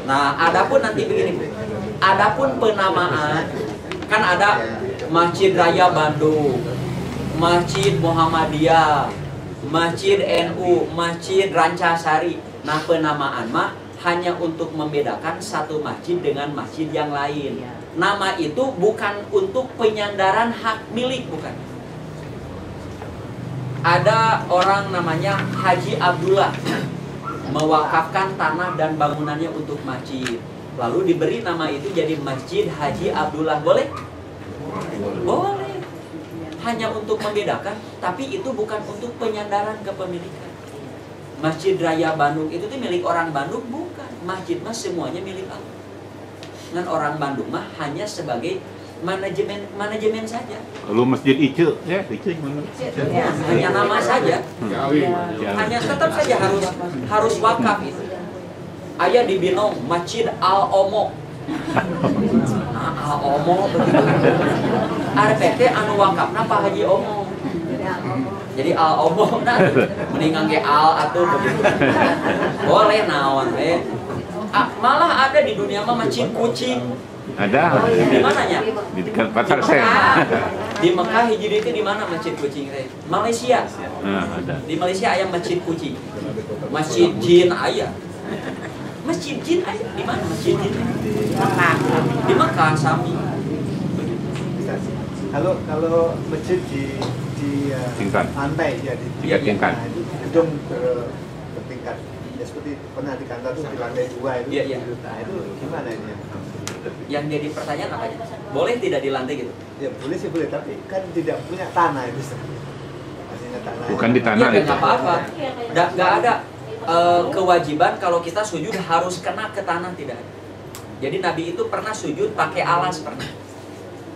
Nah, adapun nanti begini, adapun penamaan, kan ada Masjid Raya Bandung, Masjid Muhammadiyah, Masjid NU, Masjid Rancasari. Nah, penamaan mah hanya untuk membedakan satu masjid dengan masjid yang lain. Nama itu bukan untuk penyandaran hak milik, bukan. Ada orang namanya Haji Abdullah, mewakafkan tanah dan bangunannya untuk masjid. Lalu diberi nama itu jadi Masjid Haji Abdullah. Boleh? Boleh. Hanya untuk membedakan, tapi itu bukan untuk penyandaran kepemilikan. Masjid Raya Bandung itu tuh milik orang Bandung, bukan. Masjid mah semuanya milik Allah. Dan orang Bandung mah hanya sebagai manajemen saja. Lalu Masjid Ice, ya Ice gimana? Hanya nama saja. Hanya tetap saja harus wakaf itu. Ayah di Binong Masjid Al-Omo. Nah, Al-Omo begitu. RPT anu wakafna Pak Haji Omo. Jadi Al-Omo nah mendingan ge Al atuh begitu. Boleh naon malah ada di dunia mah Masjid Kucing. Ada. Di mananya? Di dekat pasar saya. Di Mekah hijri itu di mana Masjid Kucing teh? Malaysia. Nah, ada. Di Malaysia aya Masjid Kucing. Masjid Jin aya. Masjid Jin di mana Masjid Jin? Mekah. Di Mekah sami. Kalau masjid di Tingkat. lantai ya di Tiga tingkat. nah, itu gedung bertingkat ya seperti pernah di kantor tuh di lantai 2 itu. Iya, iya. Nah itu gimana ini? Yang jadi pertanyaan apa? Boleh tidak di lantai gitu? Ya boleh sih boleh tapi kan tidak punya tanah itu. Maksudnya tanah. Bukan di tanah Ya itu. nggak apa-apa. Nggak ada kewajiban kalau kita sujud harus kena ke tanah, tidak ada. Jadi Nabi itu pernah sujud pakai alas, pernah.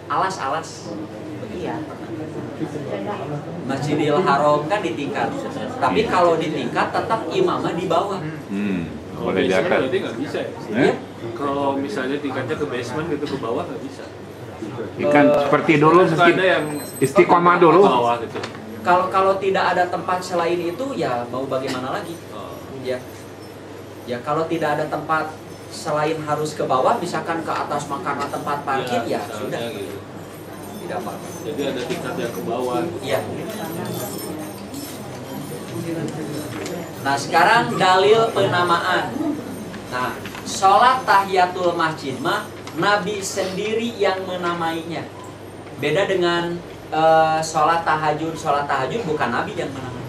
Alas. Iya. Masjidil Haram kan di tingkat. Tapi kalau di tingkat tetap imamah di bawah. Boleh di atas. Berarti nggak bisa ya? Ya? Kalau misalnya tingkatnya ke basement gitu ke bawah nggak bisa. Ikan seperti dulu Suka mesti ada yang istiqomah dulu. ke bawah gitu. Kalau tidak ada tempat selain itu ya mau bagaimana lagi? Oh. Ya. Ya kalau tidak ada tempat selain harus ke bawah, misalkan ke atas karena tempat parkir ya misalnya sudah. gitu. Tidak apa-apa. Jadi ada tingkat yang ke bawah. Iya. Nah sekarang dalil penamaan. Nah sholat tahiyatul masjid mah Nabi sendiri yang menamainya. Beda dengan sholat tahajud. Sholat tahajud bukan Nabi yang menamai.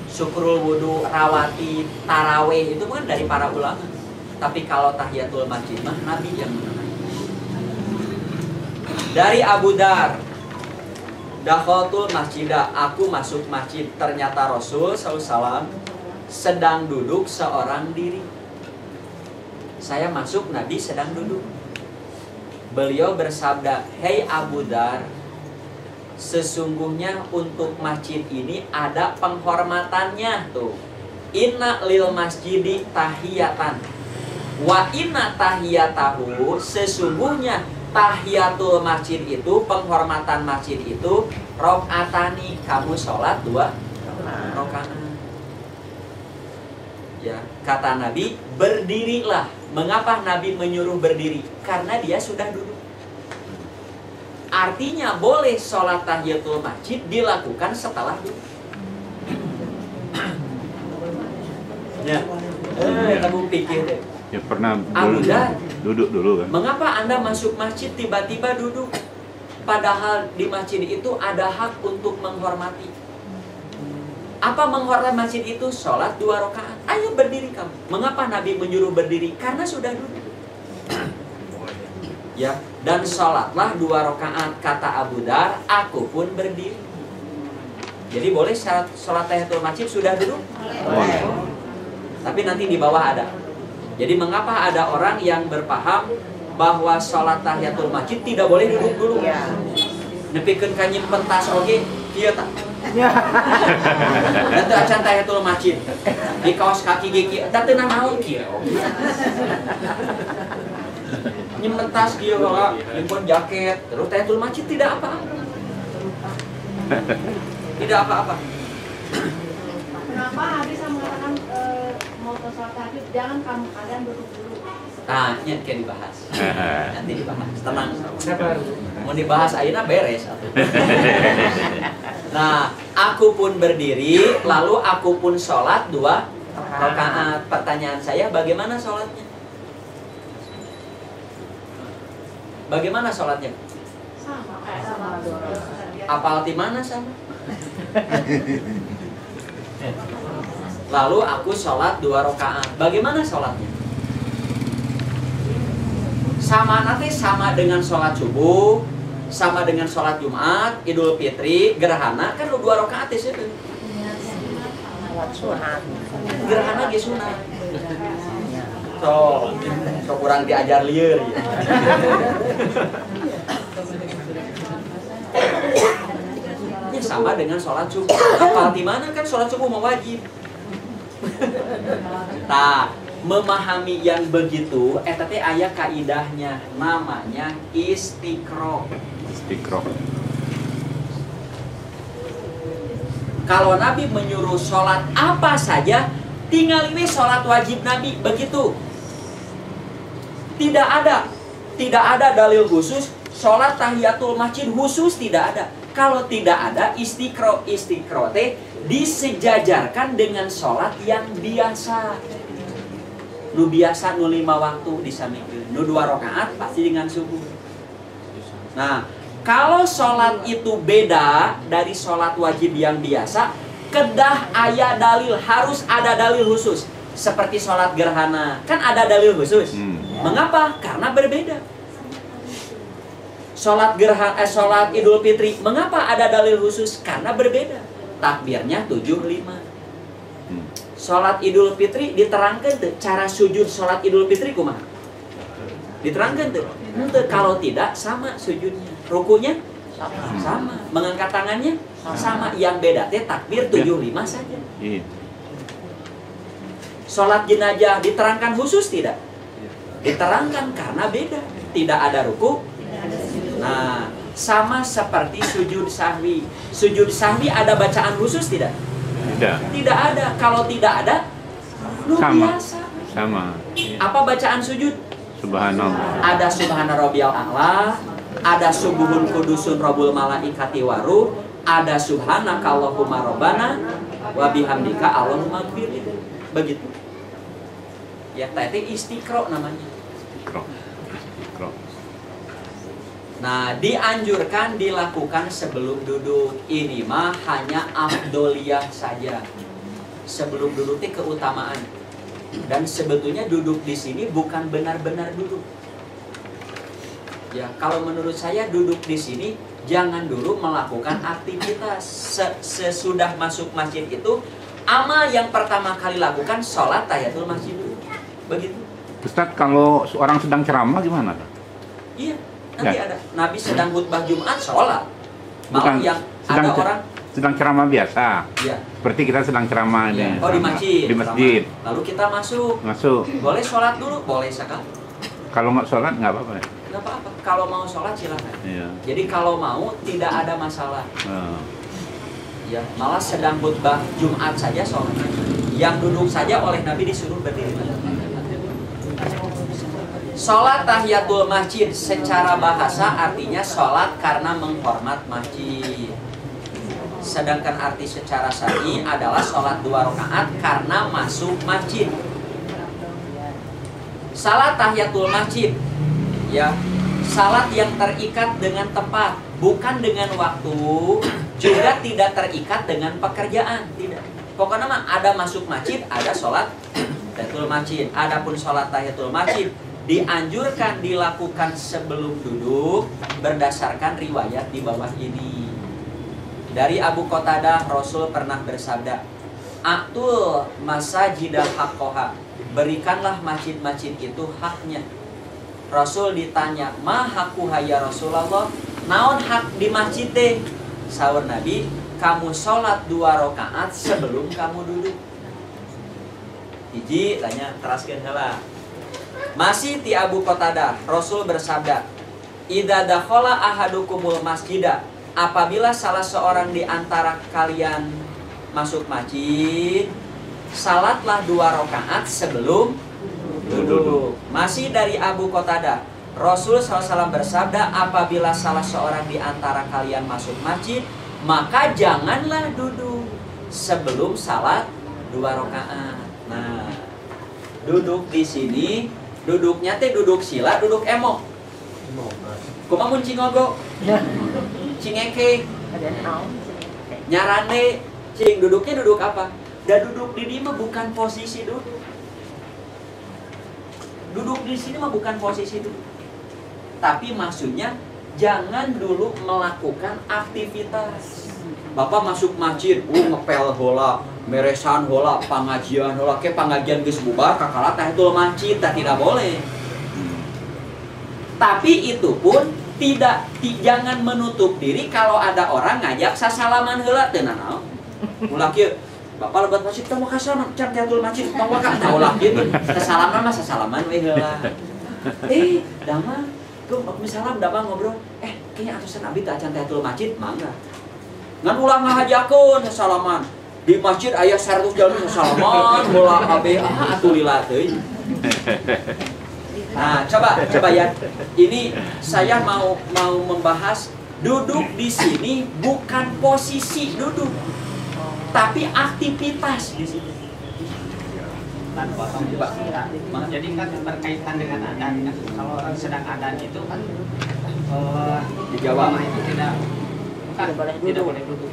Syukrul wudu, rawatib, taraweh itu bukan dari para ulama. Tapi kalau tahiyatul masjid mah Nabi yang menamai. Dari Abu Dar, dakhaltul masjidah, aku masuk masjid. Ternyata Rasul SAW sedang duduk seorang diri. Saya masuk, Nabi sedang duduk. Beliau bersabda, "Hei Abu Dar, sesungguhnya untuk masjid ini ada penghormatannya tuh. Inna lil masjidi tahiyatan. Wa inna tahiyatahu, sesungguhnya tahiyatul masjid itu, penghormatan masjid itu, rakaatani, kamu sholat 2 rakaat." Ya, kata Nabi, berdirilah. Mengapa Nabi menyuruh berdiri? Karena dia sudah duduk. Artinya boleh sholat tahiyatul masjid dilakukan setelah duduk. Ya, kamu pikir deh. Ya pernah Abu Dar, duduk dulu kan. mengapa Anda masuk masjid tiba-tiba duduk? Padahal di masjid itu ada hak untuk menghormati. Apa menghormati masjid itu? Sholat 2 rakaat. Ayo berdiri kamu. Mengapa Nabi menyuruh berdiri? Karena sudah duduk. Ya, dan sholatlah 2 rakaat. Kata Abu Dar, aku pun berdiri. Jadi boleh sholat tahiyatul masjid sudah duduk? Boleh. Tapi nanti di bawah ada. Jadi mengapa ada orang yang berpaham bahwa sholat tahiyatul masjid tidak boleh duduk dulu? Iya. Nepikeun ka nyimpen tas oge, kieu tah. Dan teu acan tahiyatul masjid. Di kaos kaki gigi, da teu naon kieu. Nyimpen tas kieu heula, nyimpen jaket, terus tahiyatul masjid tidak apa-apa. Tidak apa-apa. Kenapa Nabi sama mengatakan mau ke sholat tahajud jangan kamu kalian duduk dulu. Nah, ini kayak dibahas. Nanti dibahas. Tenang. Mau dibahas ayeuna beres. Nah, aku pun berdiri, lalu aku pun sholat 2 rakaat. Pertanyaan saya, bagaimana sholatnya? Bagaimana sholatnya? Sama kayak sama. Apal di mana sama? Lalu aku sholat 2 rakaat. Bagaimana sholatnya? Sama nanti sama dengan sholat subuh, sama dengan sholat Jumat, Idul Fitri, gerhana kan 2 rakaat itu. Sholat sunat. Gerhana ge sunat. So kurang diajar lieur ya. Ini sama dengan sholat subuh. Apal di mana kan sholat subuh mau wajib. Nah, memahami yang begitu, tapi aya kaidahnya, namanya istiqro. Istiqro. Kalau Nabi menyuruh sholat apa saja, tinggal ini sholat wajib Nabi, begitu. Tidak ada dalil khusus sholat tahiyatul masjid khusus, tidak ada. Kalau tidak ada istiqro teh disejajarkan dengan sholat yang biasa. Nu biasa nu 5 waktu disamikeun. Nu 2 rakaat pasti dengan subuh. Nah, kalau sholat itu beda dari sholat wajib yang biasa, kedah aya dalil, harus ada dalil khusus. Seperti sholat gerhana, kan ada dalil khusus. Mengapa? Karena berbeda. Sholat Idul Fitri, mengapa ada dalil khusus? Karena berbeda. Takbirnya 75. Sholat Idul Fitri diterangkan tuh cara sujud sholat Idul Fitri kumaha? Diterangkan tuh. Kalau tidak sama sujudnya. Rukunya sama. Mengangkat tangannya sama. Yang beda teh takbir 75 saja. Sholat jenazah diterangkan khusus tidak? Diterangkan karena beda. Tidak ada ruku. Nah, sama seperti sujud sahwi. Sujud sahwi ada bacaan khusus tidak? Tidak ada. Kalau tidak ada, biasa. Sama. Apa bacaan sujud? Subhanallah. Ada subhana rabbiyal a'la, ada subuhun kudusun rabbul malaikati waruh, ada subhanaka allahumma rabbana wa bihamdika allahumma ighfir. Begitu. Ya, tadi istiqra namanya. Istiqra. Nah, dianjurkan dilakukan sebelum duduk. Ini mah hanya afdoliyah saja. Sebelum duduk itu keutamaan. Dan sebetulnya duduk di sini bukan benar-benar duduk. Ya, kalau menurut saya duduk di sini jangan dulu melakukan aktivitas. Sesudah masuk masjid itu, amal yang pertama kali lakukan sholat tahiyatul masjid dulu. Begitu. Ustaz, kalau seorang sedang ceramah gimana? Iya. Nanti ada Nabi sedang khutbah Jumat sholat. Bukan, yang ada orang sedang ceramah biasa. Ya. Seperti kita sedang ceramah ini. Oh, di masjid. Di masjid. Lalu kita masuk. Boleh sholat dulu, boleh sekali. Kalau nggak sholat nggak apa-apa. Nggak apa-apa. Kalau mau sholat silakan. Iya. Jadi kalau mau tidak ada masalah. Ya, malah sedang khutbah Jumat saja sholat. Yang duduk saja oleh Nabi disuruh berdiri. Sholat tahiyatul masjid secara bahasa artinya sholat karena menghormat masjid. Sedangkan arti secara syar'i adalah sholat 2 rakaat karena masuk masjid. Salat tahiyatul masjid, ya, salat yang terikat dengan tempat, bukan dengan waktu, juga tidak terikat dengan pekerjaan, tidak. Pokoknya mah ada masuk masjid, ada sholat tahiyatul masjid. Adapun sholat tahiyatul masjid dianjurkan dilakukan sebelum duduk berdasarkan riwayat di bawah ini. Dari Abu Qatadah, Rasul pernah bersabda, "Atul masajidal haqqoha." Berikanlah masjid-masjid itu haknya. Rasul ditanya, "Ma hakuha ya Rasulullah?" Naon hak di masjid teh? Sahur Nabi, "Kamu sholat 2 rakaat sebelum kamu duduk." Hiji tanya teraskeun heula. Masih ti Abu Qatadah, Rasul bersabda, "Idza dakhala ahadukumul masjidah." Apabila salah seorang di antara kalian masuk masjid, salatlah 2 rakaat sebelum duduk. Masih dari Abu Qatadah, Rasul SAW bersabda, apabila salah seorang di antara kalian masuk masjid, maka janganlah duduk sebelum salat 2 rakaat. Nah, duduk di sini, duduknya teh duduk sila, duduk emok. Kumaha mun cingogo? Cingeke, nyarane, cing duduknya duduk apa? Dan duduk di sini mah bukan posisi duduk. Duduk di sini mah bukan posisi duduk. Tapi maksudnya jangan dulu melakukan aktivitas. Bapak masuk masjid, ngepel heula, meresan heula, pangajian heula, ke pangajian geus bubar, kakala tahiyatul masjid, tidak boleh. Tapi itu pun jangan menutup diri kalau ada orang ngajak sasalaman heula teu naon. Ulah kieu, Bapak lebat masjid tong ka salaman, can tahiyatul masjid tong ka ulah kieu. Sasalaman mah sasalaman we heula. Damang, misalnya damang ngobrol, kayaknya atusan abi teu acan tahiyatul masjid, mangga. Ngan ulah ngahajakeun sasalaman. Di masjid aya 100 jalur sasalaman, heula kabeh atuh lila teuing. Nah, coba ya. Ini saya mau membahas duduk di sini bukan posisi duduk, tapi aktivitas di sini. Tan potong Pak. Jadi kan berkaitan dengan adan kan. Kalau orang sedang adan itu kan Dijawab. itu tidak boleh duduk.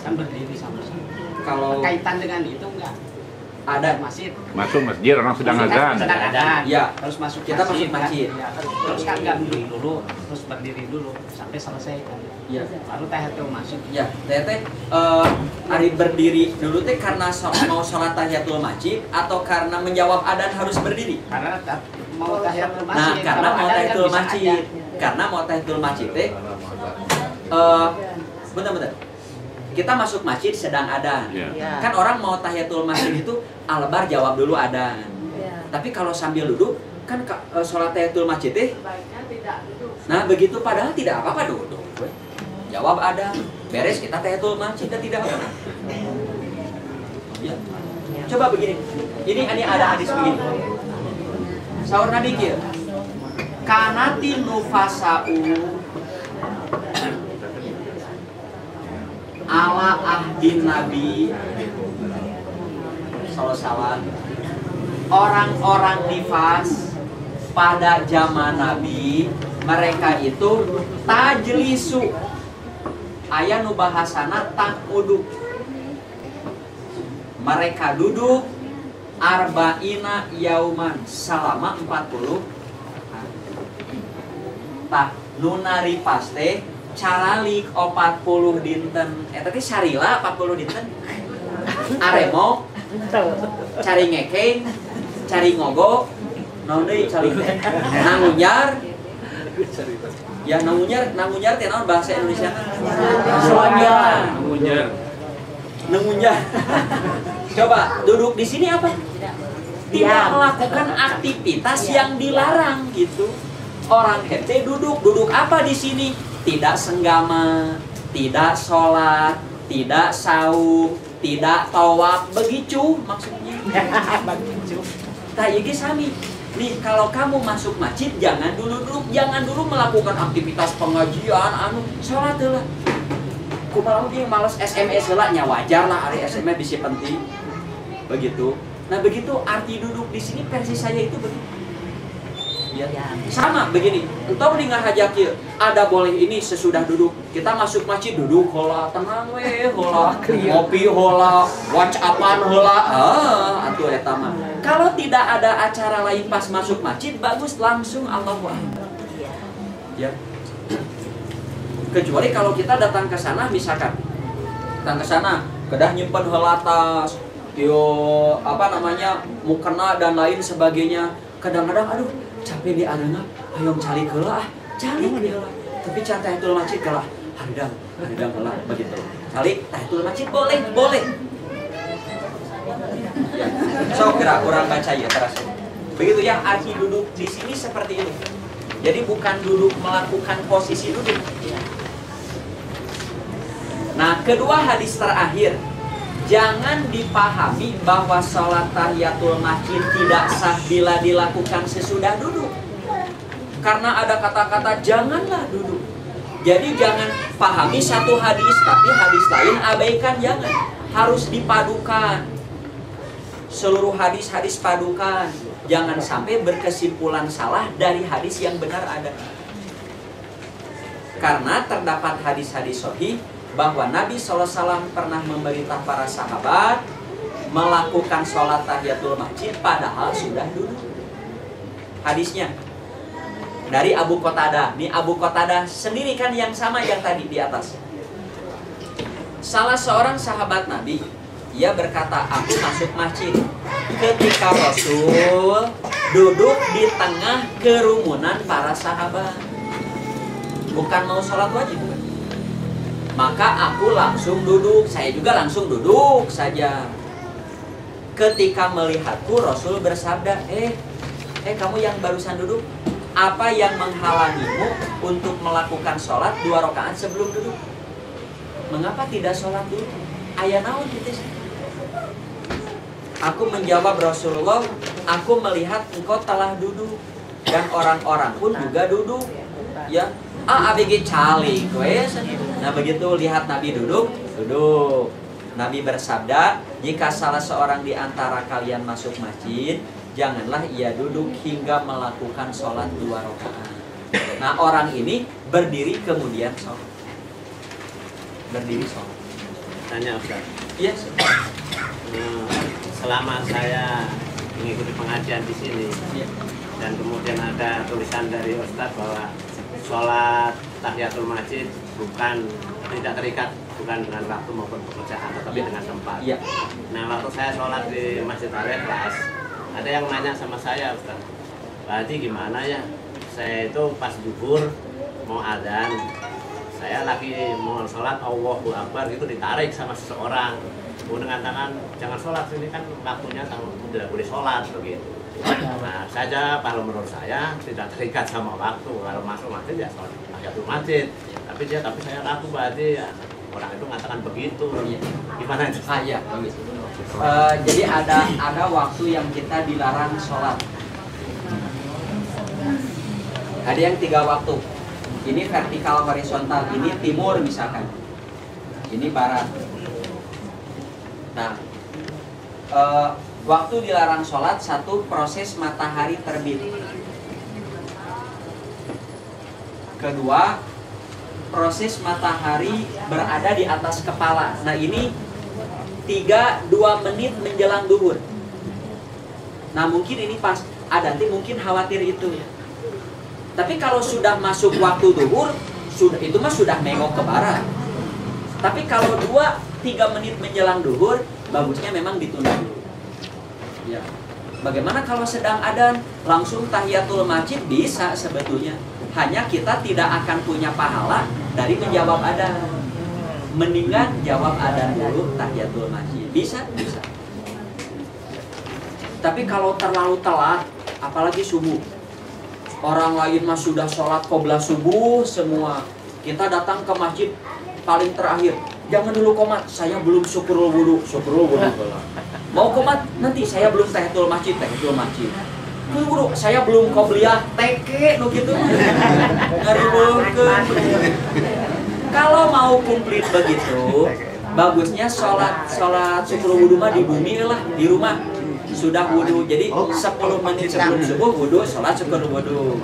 Kan berdiri sama-sama. Kalau Berkaitan dengan itu enggak? ada Masjid. Masuk masjid orang sedang azan. Sedang adan. Ya. Terus masuk Kita masuk masjid. Kan? Ya, terus kan nggak duduk dulu, terus berdiri dulu sampai selesai kan. ya Baru tahiyatul masjid. ya teh hari berdiri dulu teh karena mau sholat tahiyatul masjid atau karena menjawab adzan harus berdiri. Karena mau tahiyatul masjid. Nah, karena kalau mau adzan kan tahiyatul bisa masjid. aja. Karena mau tahiyatul masjid teh bentar. Kita masuk masjid sedang adzan. Ya. Ya. Kan orang mau tahiyatul masjid itu albar jawab dulu adzan. Ya. Tapi kalau sambil duduk kan sholat tahiyatul masjid teh. Sebaiknya tidak duduk. Nah, begitu padahal tidak apa-apa duduk. Jawab adzan. Beres kita tahiyatul masjid dan tidak apa-apa. Ya. Coba begini. Ini ada hadis begini. Sahur Nabi kieu. Kanati nufasau ala ahdin Nabi sallallahu. Orang-orang nifas pada zaman Nabi, mereka itu tajlisu. Aya nu bahasana taqudu. Mereka duduk arba'ina yauman selama 40 tah nunari paste caralik 40 dinten teh sarila 40 dinten aremo cari ngekeng cari ngogo naon deui cari nangunyar ya nangunyar teh naon bahasa Indonesia nangunyar coba duduk di sini apa tidak melakukan aktivitas yang dilarang gitu. Orang ente duduk apa di sini? Tidak senggama, tidak sholat, tidak saum, tidak tawaf, begitu maksudnya. Begitu. Tah ieu sami. Nih kalau kamu masuk masjid jangan dulu duduk, jangan dulu melakukan aktivitas pengajian sholat heula. Kumaha ge males SMS heula nya wajar lah ari SMS bisi penting. Begitu. Nah begitu arti duduk di sini versi saya itu begitu. Ya. Sama begini. Entah mendingan hajak ya. Ada boleh ini sesudah duduk. Kita masuk masjid duduk hola tenang weh hola ngopi hola WhatsAppan hola atuh eta mah. Kalau tidak ada acara lain pas masuk masjid bagus langsung Allahu Akbar. Ya. Kecuali kalau kita datang ke sana misalkan datang ke sana kedah nyimpen heula tas mukena dan lain sebagainya. Kadang-kadang aduh capek di areuna hayong calik heula calik heula. Tapi can tahiyatul masjid kalah haridang heula begitu. Calik tahiyatul masjid boleh. Ya. So kira orang baca ya terasa. Begitu yang arti duduk di sini seperti ini. Jadi bukan duduk melakukan posisi duduk. Nah, kedua hadis terakhir, jangan dipahami bahwa sholat tahiyatul masjid tidak sah bila dilakukan sesudah duduk. Karena ada kata-kata janganlah duduk. Jadi jangan pahami satu hadis, tapi hadis lain abaikan jangan. Harus dipadukan. Seluruh hadis-hadis padukan. Jangan sampai berkesimpulan salah dari hadis yang benar ada. Karena terdapat hadis-hadis sahih bahwa Nabi SAW pernah memerintah para sahabat melakukan sholat tahiyatul masjid padahal sudah duduk. Hadisnya dari Abu Qatadah. Nih Abu Qatadah sendiri kan yang sama yang tadi di atas. Salah seorang sahabat Nabi, ia berkata, aku masuk masjid ketika Rasul duduk di tengah kerumunan para sahabat. Bukan mau sholat wajib. Maka aku langsung duduk, saya juga langsung duduk saja. Ketika melihatku, Rasul bersabda, kamu yang barusan duduk, apa yang menghalangimu untuk melakukan sholat 2 rakaat sebelum duduk? Mengapa tidak sholat dulu? Aya naon gitu. Aku menjawab Rasulullah, aku melihat engkau telah duduk dan orang-orang pun juga duduk. Ya, ABG calik, nah begitu lihat Nabi duduk. Nabi bersabda, jika salah seorang di antara kalian masuk masjid, janganlah ia duduk hingga melakukan sholat 2 rakaat. Nah, orang ini berdiri kemudian sholat. Berdiri sholat. Tanya Ustaz. Iya. Selama saya mengikuti pengajian di sini, Iya. dan kemudian ada tulisan dari Ustaz bahwa sholat tahiyatul masjid tidak terikat bukan dengan waktu maupun pekerjaan, tetapi dengan tempat. Iya. Nah, waktu saya sholat di Masjid Al-Ikhlas, ada yang nanya sama saya, Ustaz, berarti gimana ya? Saya itu pas zuhur mau adzan, saya lagi mau sholat Allahu Akbar gitu, ditarik sama seseorang. Dengan tangan, jangan sholat, ini kan waktunya tidak boleh sholat begitu. Nah, saja kalau menurut saya tidak terikat sama waktu. Kalau masuk masjid ya sholat tahiyatul masjid. Tapi saya ragu berarti ya, orang itu mengatakan begitu. Gimana itu? Iya, bagus. Jadi ada waktu yang kita dilarang sholat. Ada yang 3 waktu. Ini vertikal horizontal, ini timur misalkan. Ini barat. Nah, waktu dilarang sholat, 1, proses matahari terbit. 2, proses matahari berada di atas kepala. Nah, ini 2 menit menjelang duhur. Nah, mungkin ini pas Adanti mungkin khawatir itu. Tapi kalau sudah masuk waktu duhur, itu mah sudah nengok ke barat. Tapi kalau 2-3 menit menjelang duhur, bagusnya memang ditunda dulu. Ya. Bagaimana kalau sedang adzan, langsung tahiyatul masjid bisa sebetulnya. Hanya kita tidak akan punya pahala dari menjawab adzan. Mendingan jawab adzan dulu tahiyatul masjid. Bisa? Bisa. Tapi kalau terlalu telat, apalagi subuh. Orang lain mah sudah sholat qobliyah subuh semua. Kita datang ke masjid paling terakhir. Jangan dulu komat, saya belum syukurul wudu. Mau komat nanti, saya belum tahiyatul masjid. Guru, saya belum qobliyah teke nu kitu. Kalau mau komplit begitu, bagusnya sholat syukurul wudu mah di bumi lah, di rumah. Sudah wudu, jadi 10 menit sebelum subuh wudu, sholat syukur wudu.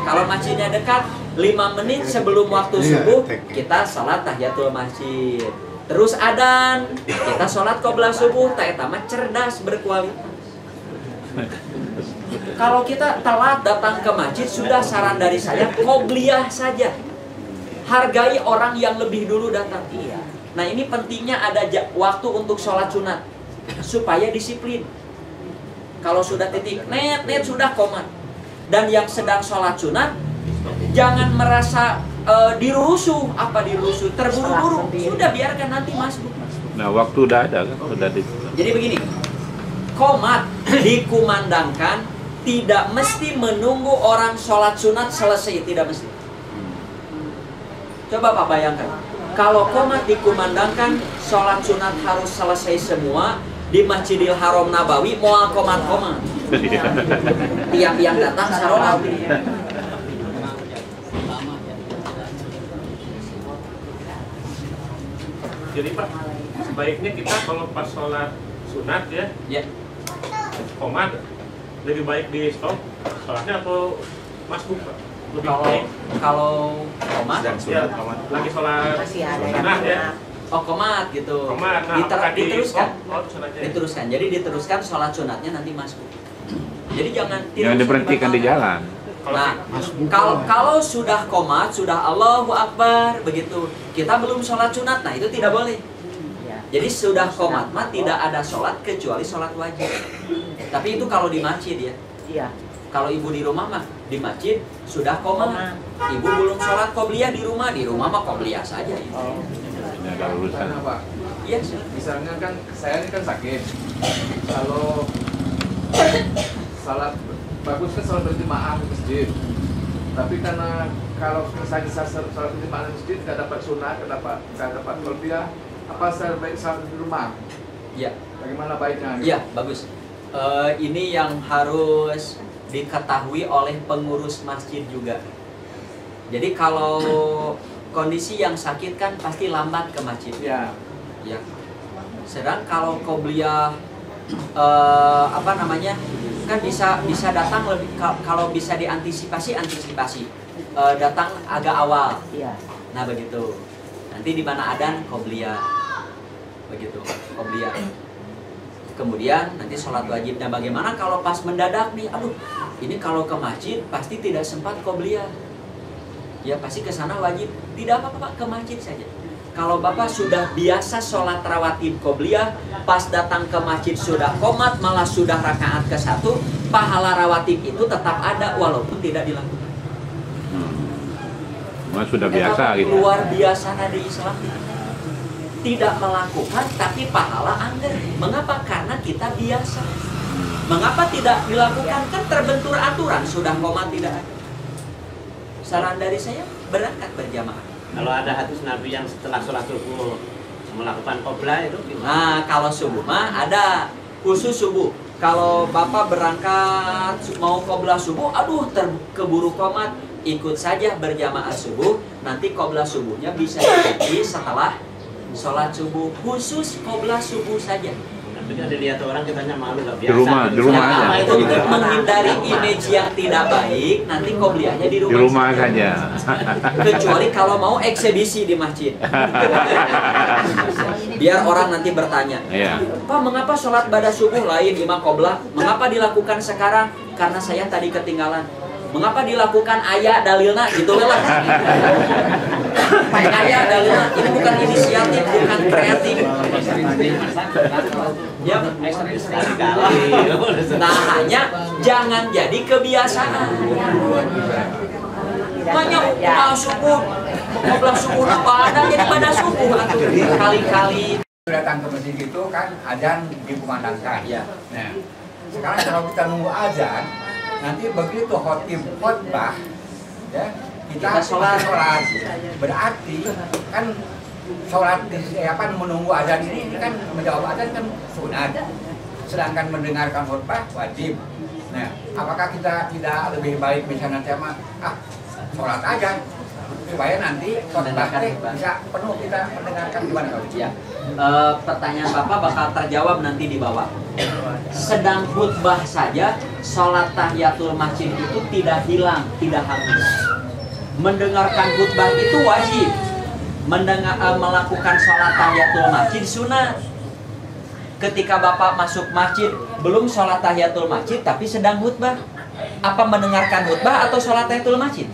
Kalau masjidnya dekat, 5 menit sebelum waktu subuh kita sholat tahiyatul masjid. Terus adzan, kita sholat qobliyah subuh, eta mah cerdas berkualitas. Kalau kita telat datang ke masjid, sudah saran dari saya qobliyah saja. Hargai orang yang lebih dulu datang. Nah, ini pentingnya ada waktu untuk sholat sunat supaya disiplin. Kalau sudah titik net sudah komat. Dan yang sedang sholat sunat jangan merasa dirusuh, terburu-buru. Sudah biarkan nanti masuk. Nah, waktu udah ada kan, sudah di. Jadi begini, qomat dikumandangkan tidak mesti menunggu orang sholat sunat selesai, tidak mesti. Coba Pak bayangkan, kalau qomat dikumandangkan sholat sunat harus selesai semua di Masjidil Haram Nabawi, moal qomat-qomat. Tiap yang datang sarolat. Jadi Pak, sebaiknya kita kalau pas sholat sunat ya, qomat, lebih baik di stop sholatnya atau masbuk Pak? Lebih baik. Kalau qomat, ya, lagi sholat Masih ada yang sunat ya. oh qomat gitu. Qomat, nah, Diteruskan. sunatnya. Diteruskan. Jadi diteruskan sholat sunatnya nanti masuk. Jadi jangan Diberhentikan di jalan. Nah, kalau sudah qomat, sudah Allahu Akbar begitu, kita belum sholat sunat, nah itu tidak boleh. Jadi sudah qomat mah tidak ada sholat kecuali sholat wajib. Tapi itu kalau di masjid ya. Iya. Kalau ibu di rumah mah di masjid sudah qomat. Ibu belum sholat qobliyah di rumah mah qobliyah saja. Ibu. Ini ada urusan. Pak, Iya. misalnya kan saya ini kan sakit. Kalau salat bagus kan salat berjamaah di masjid. Tapi karena kalau saya bisa salat berjamaah di masjid nggak dapat sunat, nggak dapat qobliyah, apa saya baik salat di rumah? Iya. Bagaimana baiknya? Iya, bagus. Ini yang harus diketahui oleh pengurus masjid juga. Jadi kalau kondisi yang sakit kan pasti lambat ke masjid. Ya. Ya. Sedang kalau qobliyah apa namanya, kan bisa datang lebih, kalau bisa diantisipasi datang agak awal. Iya. Nah begitu. Nanti di mana adzan qobliyah, begitu qobliyah. Kemudian nanti sholat wajibnya bagaimana kalau pas mendadak nih, aduh ini kalau ke masjid pasti tidak sempat qobliyah. Ya pasti ke sana wajib, tidak apa-apa Pak, ke masjid saja. Kalau Bapak sudah biasa sholat rawatib qobliyah, pas datang ke masjid sudah qomat, malah sudah rakaat ke-1, pahala rawatib itu tetap ada walaupun tidak dilakukan. Sudah biasa gitu. Luar biasa di Islam. Tidak melakukan tapi pahala anggar. Mengapa? Karena kita biasa. Mengapa tidak dilakukan? Kan terbentur aturan, sudah qomat tidak ada. Saran dari saya, berangkat berjamaah. Kalau ada hadis Nabi yang setelah sholat subuh melakukan qobliyah itu gimana? Nah, kalau subuh mah ada khusus subuh. Kalau Bapak berangkat mau qobliyah subuh, aduh keburu qomat, ikut saja berjamaah subuh. Nanti qobliyah subuhnya bisa diikuti setelah sholat subuh, khusus qobliyah subuh saja. Tapi kan dilihat orang kitanya malu nggak biasa. Di rumah aja. Itu untuk menghindari image yang tidak baik, nanti qobliyahnya di rumah saja. Kecuali kalau mau eksebisi di masjid. Biar orang nanti bertanya, Pak mengapa sholat pada subuh lain imam qobliyah? Mengapa dilakukan sekarang? Karena saya tadi ketinggalan. Mengapa dilakukan ayat dalilna gitu lah. Ayat dalilna ini bukan inisiatif, bukan kreatif. Ya, nah hanya jangan jadi kebiasaan. Hanya subuh, ngobrol subuh apa ada jadi pada subuh atau kali-kali. Datang ke masjid itu kan adzan dikumandangkan. Ya. Nah, sekarang kalau kita nunggu adzan, nanti begitu khotbah, ya kita sholat. Berarti kan sholat menunggu adzan ini kan menjawab adzan kan sunat, sedangkan mendengarkan khotbah wajib. Nah, apakah kita tidak lebih baik misalnya tema sholat aja supaya nanti khotbah bisa penuh kita mendengarkan, gimana kalau? Ya. Pertanyaan Bapak bakal terjawab nanti di bawah. Sedang khutbah saja, sholat tahiyatul masjid itu tidak hilang, tidak habis. Mendengarkan khutbah itu wajib. Melakukan sholat tahiyatul masjid sunat. Ketika Bapak masuk masjid, belum sholat tahiyatul masjid tapi sedang khutbah. Apa mendengarkan khutbah atau sholat tahiyatul masjid?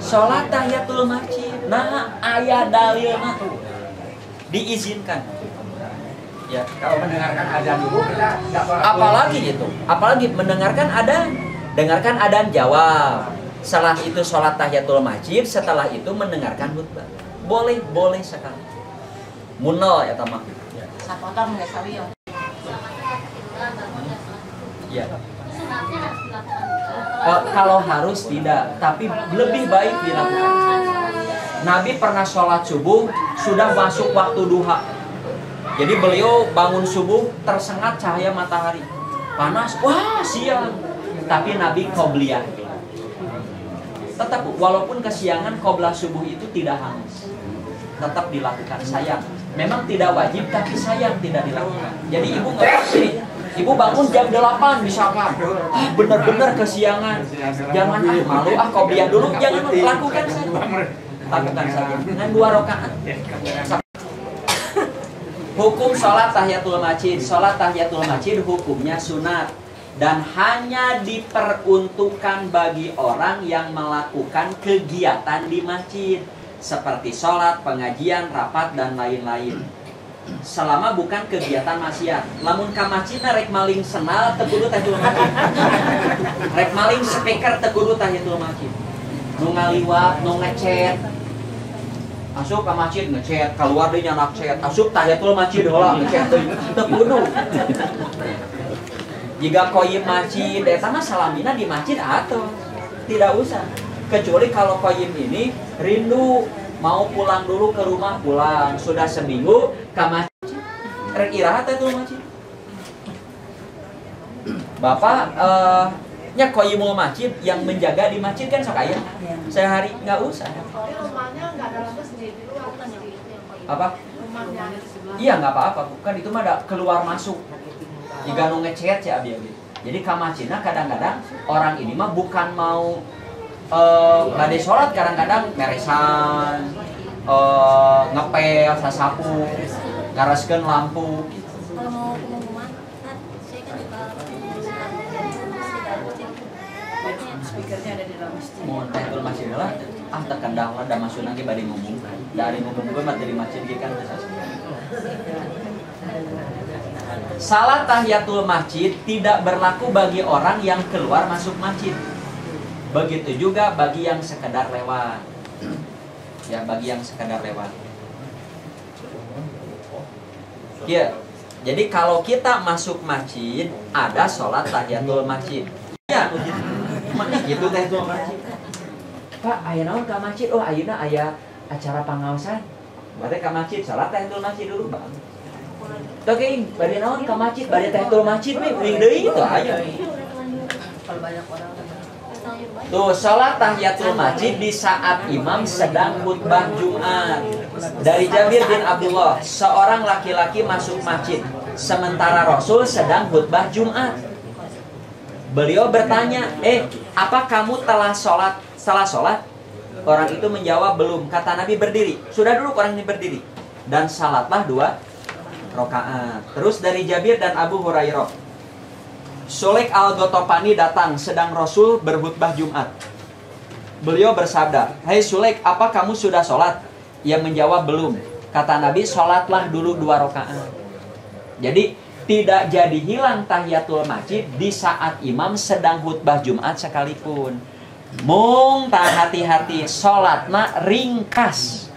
Sholat tahiyatul masjid. Nah, ayat dalilnya diizinkan. Ya, kalau mendengarkan adzan dulu kita enggak sholat. Apalagi gitu. Apalagi mendengarkan adzan. Dengarkan adzan jawab. Setelah itu sholat tahiyatul masjid, setelah itu mendengarkan khutbah. Boleh sekali. Munol ya tamak. Sapotong nggak sawi ya. Ya. Kalau harus tidak, tapi lebih baik dilakukan. Nabi pernah sholat subuh, sudah masuk waktu duha. Jadi beliau bangun subuh tersengat cahaya matahari. Panas, wah siang. Tapi Nabi qobliyah. Tetap walaupun kesiangan qobliyah subuh itu tidak hangus. Tetap dilakukan, sayang. Memang tidak wajib tapi sayang tidak dilakukan. Jadi ibu nggak ini. Ibu bangun jam 8 misalkan. Benar-benar kesiangan. Jangan malu qobliyah dulu, jangan lakukan saja. Lakukan saja dengan 2 rakaat. Hukum sholat tahiyatul masjid. Sholat tahiyatul masjid hukumnya sunat dan hanya diperuntukkan bagi orang yang melakukan kegiatan di masjid seperti sholat, pengajian, rapat dan lain-lain. Selama bukan kegiatan maksiat. Lamun ka masjid rek maling senal teu kudu tahiyatul masjid. Rek maling speaker teu kudu tahiyatul masjid. Nu ngaliwat, nu ngechat. Asup ke masjid ngechat, keluar deui nyanak chat. Asup tahiyatul masjid heula ngechat teu kudu. Jika qoyim masjid eta mah salamina di masjid atau tidak usah. Kecuali kalau qoyim ini rindu mau pulang dulu ke rumah, pulang sudah seminggu ke masjid rek irahat tahiyatul masjid. Bapak nya qoyimul masjid yang menjaga di masjid kan sok aya. Sehari enggak usah. Rumahnya nggak dalam masjid, di luar. Apa? Rumahnya di sebelah Iya nggak apa-apa, bukan itu mah ada keluar masuk. Jika nu ngecet ya abi. Jadi kamacina kadang-kadang orang ini mah bukan mau badai sholat, kadang-kadang meresan, ngepel, sasapu, ngareskeun lampu. Kalau mau pengumuman, saya kan juga speakernya ada di dalam masjid. Mau tahiyatul masjid lah, terkendang lah, dah masuk lagi badai ngomong. Dari ngomong gue mah dari masjid kan. Salat tahiyatul masjid tidak berlaku bagi orang yang keluar masuk masjid. Begitu juga bagi yang sekedar lewat. Ya, bagi yang sekedar lewat. Ya, jadi kalau kita masuk masjid, ada sholat tahiyatul masjid. Ya, gitu tahiyatul masjid. Pak, aya naon ka masjid? Oh, ayeuna aya acara pangaosan. Bade ka masjid, sholat tahiyatul masjid dulu, Bang. Oke, bade naon ka masjid, bade tahiyatul masjid we mending deui itu aja. kalau banyak orang. Tuh, sholat tahiyatul masjid di saat imam sedang khutbah Jumat. Dari Jabir bin Abdullah, seorang laki-laki masuk masjid sementara Rasul sedang khutbah Jumat. Beliau bertanya, apa kamu telah salah sholat? Orang itu menjawab, belum. Kata Nabi, berdiri. Sudah dulu orang ini berdiri. Dan salatlah 2 rakaat. Terus dari Jabir dan Abu Hurairah, Sulaik al-Ghatafani datang sedang Rasul berkhutbah Jumat. Beliau bersabda, "Hai Sulaik, apa kamu sudah sholat?" Ia menjawab, belum. Kata Nabi, sholatlah dulu 2 rakaat. Jadi tidak jadi hilang tahiyatul masjid di saat imam sedang khutbah Jumat sekalipun. Mung tak hati-hati, sholatna ringkas.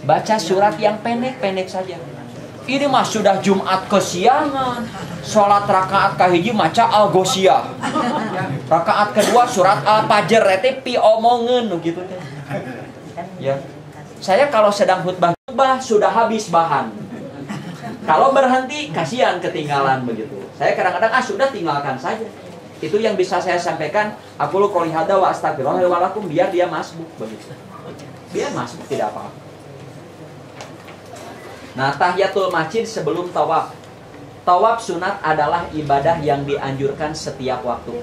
Baca surat yang pendek-pendek saja. Ini mah sudah Jumat kesiangan. Sholat rakaat kahiji maca Al-Ghoshiyah. Rakaat kedua surat Al-Fajr rete pi omongeun gitu teh. Ya. Saya kalau sedang khutbah sudah habis bahan. Kalau berhenti kasihan ketinggalan begitu. Saya kadang-kadang sudah tinggalkan saja. Itu yang bisa saya sampaikan. Aku lu qouli hada wa astagfirullah wa lakum, biar dia masbuk begitu. Biar masbuk tidak apa-apa. Nah, tahiyatul masjid sebelum tawaf. Tawaf sunat adalah ibadah yang dianjurkan setiap waktu.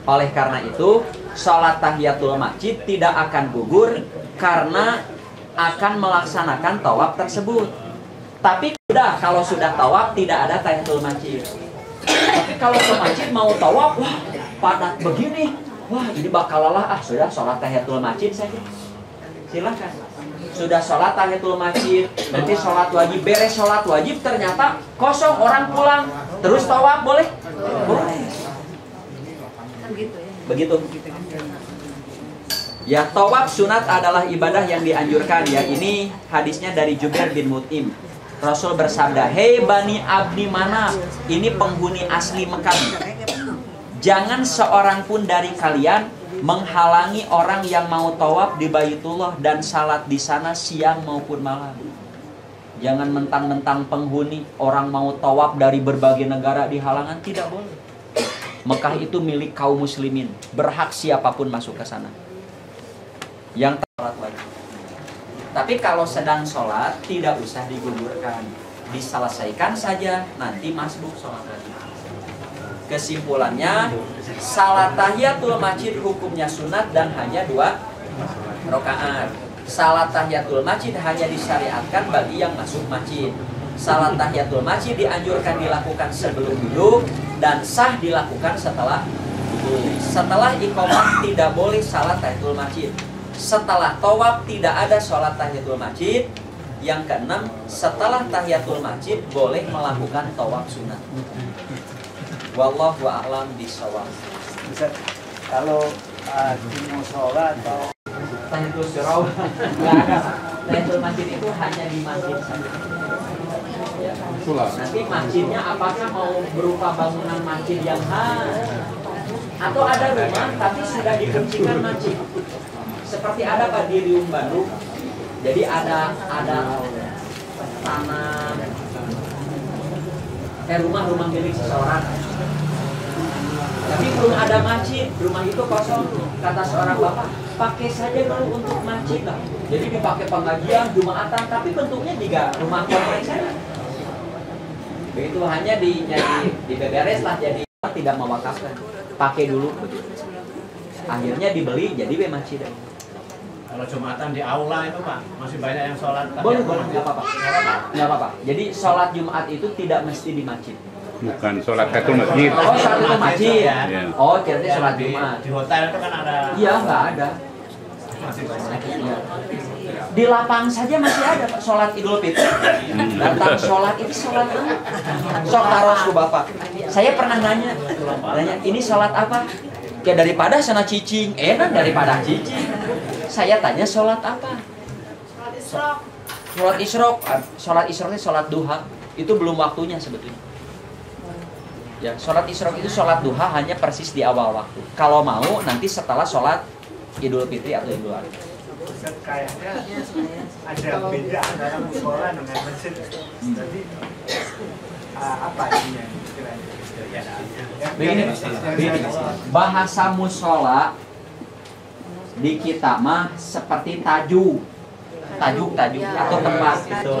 Oleh karena itu, sholat tahiyatul masjid tidak akan gugur karena akan melaksanakan tawaf tersebut. Tapi tidak, kalau sudah tawaf tidak ada tahiyatul masjid. Tapi kalau ke masjid mau tawaf, wah padat begini, wah ini bakal lelah, sudah sholat tahiyatul masjid saja. Silakan. Sudah sholat tahiyatul masjid, nanti sholat wajib, beres sholat wajib ternyata kosong, orang pulang, terus tawaf boleh? Boleh. Begitu. Ya, tawaf sunat adalah ibadah yang dianjurkan. Ya, ini hadisnya dari Jubair bin Mut'im. Rasul bersabda, "Hei Bani Abdi Manaf, ini penghuni asli Mekah. Jangan seorang pun dari kalian menghalangi orang yang mau tawaf di Baitullah dan salat di sana siang maupun malam." Jangan mentang-mentang penghuni orang mau tawaf dari berbagai negara di halangan, tidak boleh. Mekah itu milik kaum muslimin, berhak siapapun masuk ke sana. Yang sholat wajib. Tapi kalau sedang sholat tidak usah digugurkan, diselesaikan saja, nanti masbuk sholat wajib. Kesimpulannya, salat tahiyatul masjid hukumnya sunat dan hanya 2 rakaat. Salat tahiyatul masjid hanya disyariatkan bagi yang masuk masjid. Salat tahiyatul masjid dianjurkan dilakukan sebelum duduk dan sah dilakukan setelah duduk. Setelah iqamah tidak boleh salat tahiyatul masjid. Setelah tawaf tidak ada salat tahiyatul masjid. Yang keenam, setelah tahiyatul masjid boleh melakukan tawaf sunat. Wallahu a'lam bishawab. Bisa kalau mau sholat atau tahiyatul sirau nggak ada. Tahiyatul masjid itu hanya di masjid saja. Ya. Nanti masjidnya apakah mau berupa bangunan masjid yang khas atau ada rumah tapi sudah difungsikan masjid. Seperti ada Pak di Riung Bandung. Jadi ada tanah rumah milik seseorang. Tapi belum ada masjid, rumah itu kosong. Kata seorang bapak, pakai saja dulu untuk masjid lah. Jadi dipakai pengajian, jumatan, tapi bentuknya juga rumah kompleks saja. Begitu hanya di beberes lah, jadi tidak mewakafkan. Pakai dulu begitu. Akhirnya dibeli jadi masjid. Kalau Jumatan di aula itu Pak, masih banyak yang sholat. Boleh, nggak apa-apa. Nggak apa-apa. Jadi sholat Jumat itu tidak mesti di masjid. Bukan sholat itu masjid. Oh, sholat itu masjid. Ya. Oh, kira-kira sholat Jumat. Di hotel itu kan ada. Iya, nggak ada. Ya. Di lapang saja masih ada Pak, sholat Idul Fitri. Datang sholat itu sholat apa? Sok taruh ku Bapak. Saya pernah nanya, ini sholat apa? Ya daripada sana cicing, enak daripada cicing. Saya tanya sholat apa? Sholat isyrok. Sholat isyrok itu sholat duha. Itu belum waktunya sebetulnya. Ya, sholat isyrok itu sholat duha hanya persis di awal waktu. Kalau mau nanti setelah sholat Idul Fitri atau Idul Adha. Kayaknya ada beda antara musola dengan masjid. Jadi apa ini? Begini, bahasa musola di kita mah seperti tajuk atau tempat itu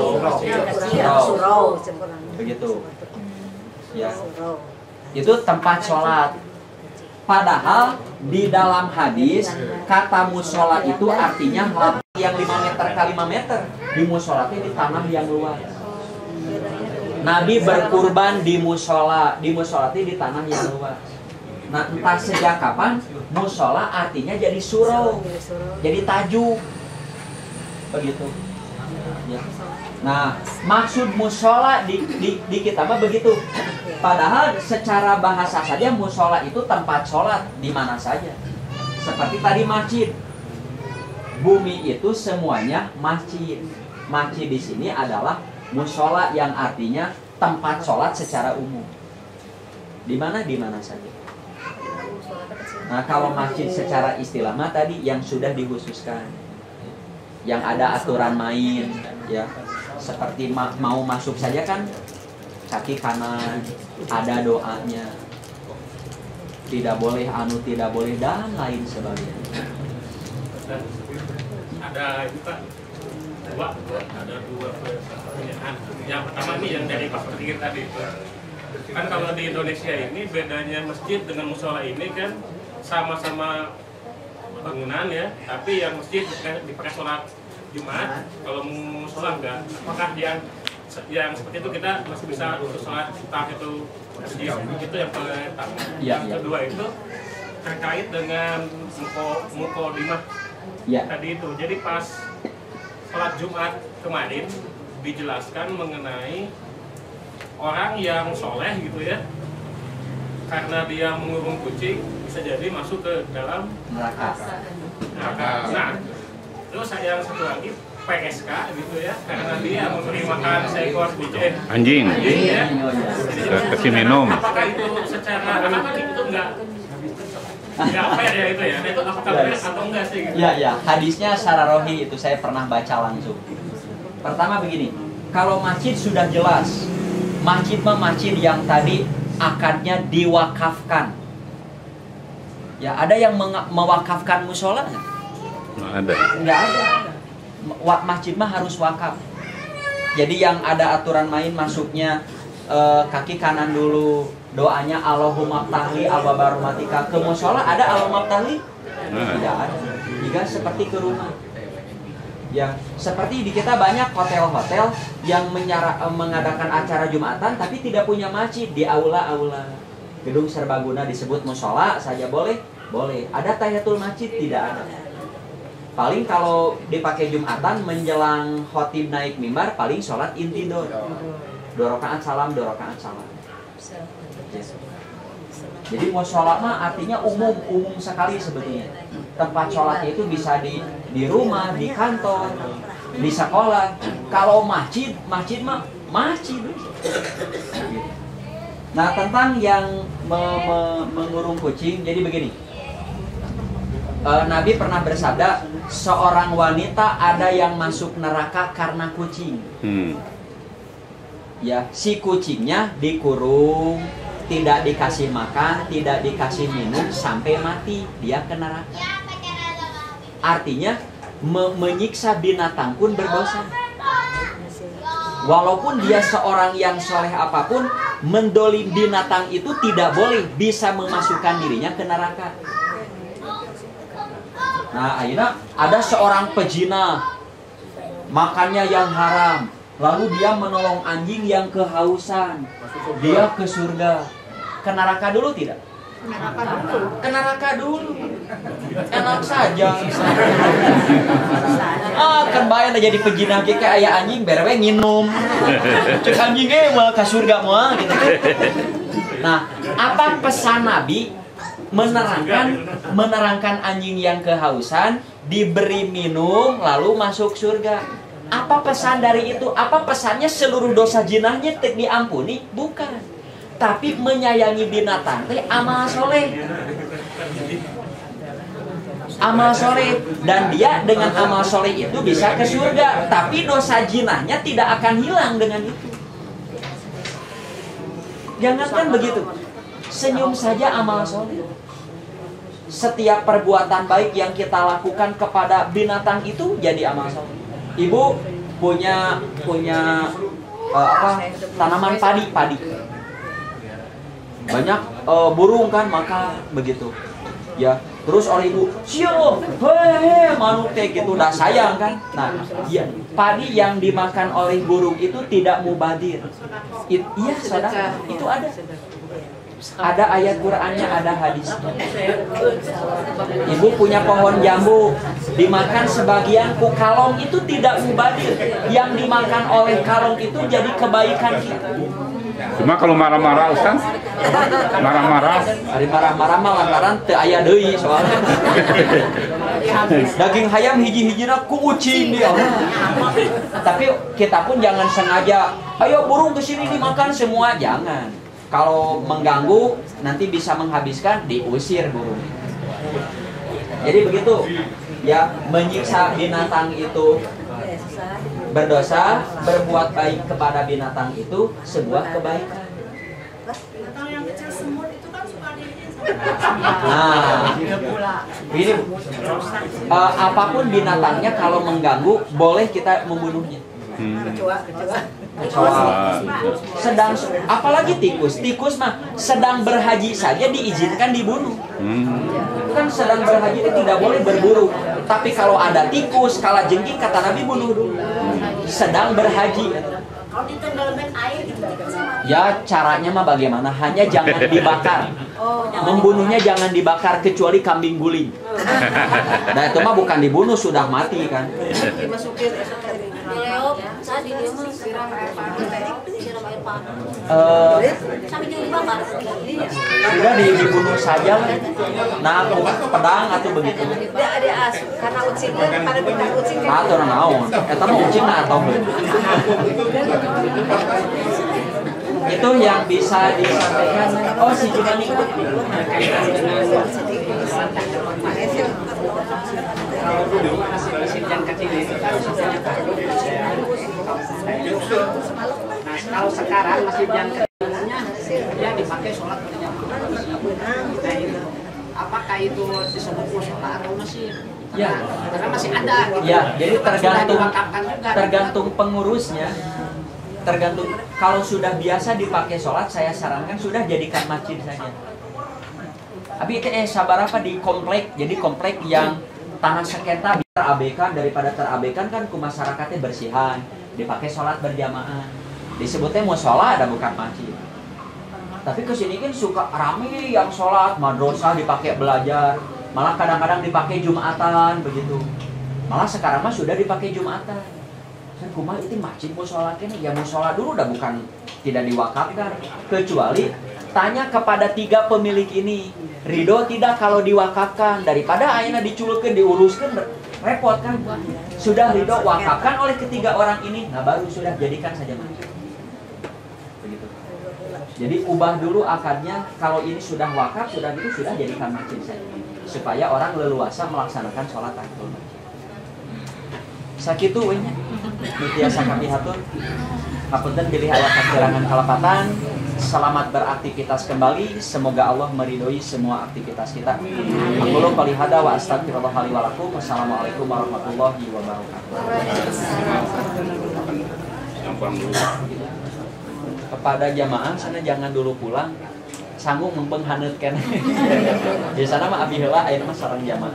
surau, begitu ya, itu tempat sholat. Padahal di dalam hadis kata musola itu artinya yang 5 meter kali 5 meter. Di musola itu di tanah yang luas. Nabi berkurban di musola itu di tanah yang luas. Nah, entah sejak kapan musola artinya jadi surau, jadi tajuk, begitu. Ya. Nah, maksud musola di kita mah begitu. Padahal secara bahasa saja musola itu tempat sholat di mana saja. Seperti tadi masjid. Bumi itu semuanya masjid. Masjid di sini adalah musola yang artinya tempat sholat secara umum. Di mana saja. Nah, kalau masjid secara istilah mah tadi yang sudah dikhususkan, yang ada aturan main, ya, seperti mau masuk saja kan kaki kanan ada doanya, tidak boleh tidak boleh dan lain sebagainya. Ada juga ada dua pertanyaan. Yang pertama nih yang dari Pak Pertikir tadi. Kan kalau di Indonesia ini bedanya masjid dengan musola ini kan sama-sama bangunan ya, tapi yang masjid dipakai sholat Jumat, kalau musola enggak. Apakah yang seperti itu kita masih bisa untuk sholat tahiyatul masjid? Itu yang pertama. Yang kedua itu terkait dengan mukodimah tadi itu. Jadi pas sholat Jumat kemarin dijelaskan mengenai orang yang soleh gitu ya, karena dia mengurung kucing bisa jadi masuk ke dalam neraka. Nah, terus yang satu lagi PSK gitu ya, karena dia memberi makan seekor kucing anjing ya. Kasih minum. Apakah itu secara anak itu enggak fair ya itu ya? Itu apakah fair atau enggak sih? Gitu? Ya, hadisnya secara rohi itu saya pernah baca langsung. Pertama begini, kalau masjid sudah jelas, masjid yang tadi akadnya diwakafkan. Ya, ada yang mewakafkan musola nggak? Nggak ada. Nggak ada. Masjid mah harus wakaf. Jadi yang ada aturan main masuknya kaki kanan dulu, doanya Allahumma ftahli abwaaba rahmatika. Ke musola ada Allahumma ftahli? Tidak ada. Jika seperti ke rumah. Ya, seperti di kita banyak hotel-hotel yang mengadakan acara Jumatan tapi tidak punya masjid di aula-aula. Gedung serbaguna disebut musola saja boleh? Boleh. Ada tahiyatul masjid? Tidak ada. Paling kalau dipakai Jumatan menjelang khotib naik mimbar paling sholat intidor. 2 rakaat salam, 2 rakaat salam. Jadi musola mah artinya umum sekali sebetulnya. Tempat sholatnya itu bisa di rumah, di kantor, di sekolah. Kalau masjid mah masjid. Nah, tentang yang mengurung kucing, jadi begini. Nabi pernah bersabda, seorang wanita ada yang masuk neraka karena kucing. Ya, si kucingnya dikurung, tidak dikasih makan, tidak dikasih minum sampai mati, dia ke neraka. Artinya menyiksa binatang pun berdosa. Walaupun dia seorang yang soleh apapun, mendolim binatang itu tidak boleh, bisa memasukkan dirinya ke neraka. Nah, akhirnya ada seorang pezina, makannya yang haram, lalu dia menolong anjing yang kehausan, dia ke surga. Ke neraka dulu tidak? Ke neraka dulu. Enak saja. Kan bayar jadi pejina kayak ayah anjing berwe nginum. Cek anjing mah ke surga mah gitu. Nah, apa pesan Nabi? Menerangkan anjing yang kehausan diberi minum lalu masuk surga. Apa pesan dari itu? Apa pesannya seluruh dosa jinahnya diampuni? Bukan. Tapi menyayangi binatang teh amal soleh. Amal soleh, dan dia dengan amal soleh itu bisa ke surga. Tapi dosa jinahnya tidak akan hilang dengan itu. Jangankan begitu, senyum saja amal soleh. Setiap perbuatan baik yang kita lakukan kepada binatang itu jadi amal soleh. Ibu punya tanaman padi. Banyak burung kan makan begitu. Ya, terus oleh ibu, "Sio, hehe, manuk teh gitu." Udah sayang kan? Nah, ya, padi yang dimakan oleh burung itu tidak mubadir. Iya, saudara, itu ada. Ada ayat Qur'annya, ada hadisnya. Ibu punya pohon jambu, dimakan sebagian ku kalong itu tidak mubadir. Yang dimakan oleh kalong itu jadi kebaikan kita. Cuma kalau marah-marah Ustaz, marah-marah. Hari marah-marah mah lantaran teu aya deui soalnya. Daging hayam hiji-hijina ku ucing dia. Tapi kita pun jangan sengaja, ayo burung kesini dimakan semua, jangan. Kalau mengganggu nanti bisa menghabiskan, diusir burung. Jadi begitu ya, menyiksa binatang itu berdosa, berbuat baik kepada binatang itu sebuah kebaikan. Kalau yang kecil semut itu kan suka Nah, ini apapun binatangnya kalau mengganggu boleh kita membunuhnya. Kecoa. Sedang, apalagi tikus mah sedang berhaji saja diizinkan dibunuh. Kan sedang berhaji itu tidak boleh berburu. Tapi kalau ada tikus, kalajengking kata Nabi bunuh dulu. Sedang berhaji. Kalau ditenggelamin air gitu. Ya caranya mah bagaimana? Hanya jangan dibakar. Membunuhnya jangan dibakar kecuali kambing guling. Nah itu mah bukan dibunuh, sudah mati kan. Dimasukin Leo, saat di dia mah siram air panas. Siram air panas. Sampai jadi dibakar. Sudah dibunuh saja. Nah, pedang atau begitu. Dia ada as karena ucingnya pada benda ucing. Atau naon? Eta mah ucing atau itu yang bisa disampaikan. Oh, si Junani ikut. Kalau sekarang masih yang kecilnya yang dipakai sholat apakah itu disebut musola atau masih? Ya, karena masih ada. Gitu. Ya, jadi tergantung pengurusnya. Tergantung, kalau sudah biasa dipakai sholat, saya sarankan sudah jadikan masjid saja. Tapi sabar apa di komplek, jadi komplek yang tanah sengketa terabaikan, daripada terabaikan kan ke masyarakatnya bersihan, dipakai sholat berjamaah. Disebutnya musola, ada bukan masjid. Tapi kesini kan suka rame yang sholat, madrasah dipakai belajar, malah kadang-kadang dipakai jumatan begitu. Malah sekarang mah sudah dipakai jumatan. Saya kumah itu masjid musola kene, ya musola dulu udah bukan tidak diwakafkan, kecuali tanya kepada 3 pemilik ini, ridho tidak kalau diwakafkan, daripada ayeuna diculkeun diuruskan repot kan. Sudah ridho wakafkan oleh ketiga orang ini, nah baru sudah jadikan saja masjid. Begitu. Jadi ubah dulu akadnya, kalau ini sudah wakaf sudah gitu sudah jadikan masjid saja, supaya orang leluasa melaksanakan sholat tahiyyatul masjid. Sakitu we nya. Nitiasa kami hatur. Hapunten pilih aya kakurangan kalapatan. selamat beraktivitas kembali. Semoga Allah meridhoi semua aktivitas kita. Aku qouli hada wa astagfirullah li wa lakum. Wassalamualaikum warahmatullahi wabarakatuh. Kepada jamaah sana jangan dulu pulang. Sanggup mempeng haneutkeun. Biasana mah abi heula aya mah sareng jamaah.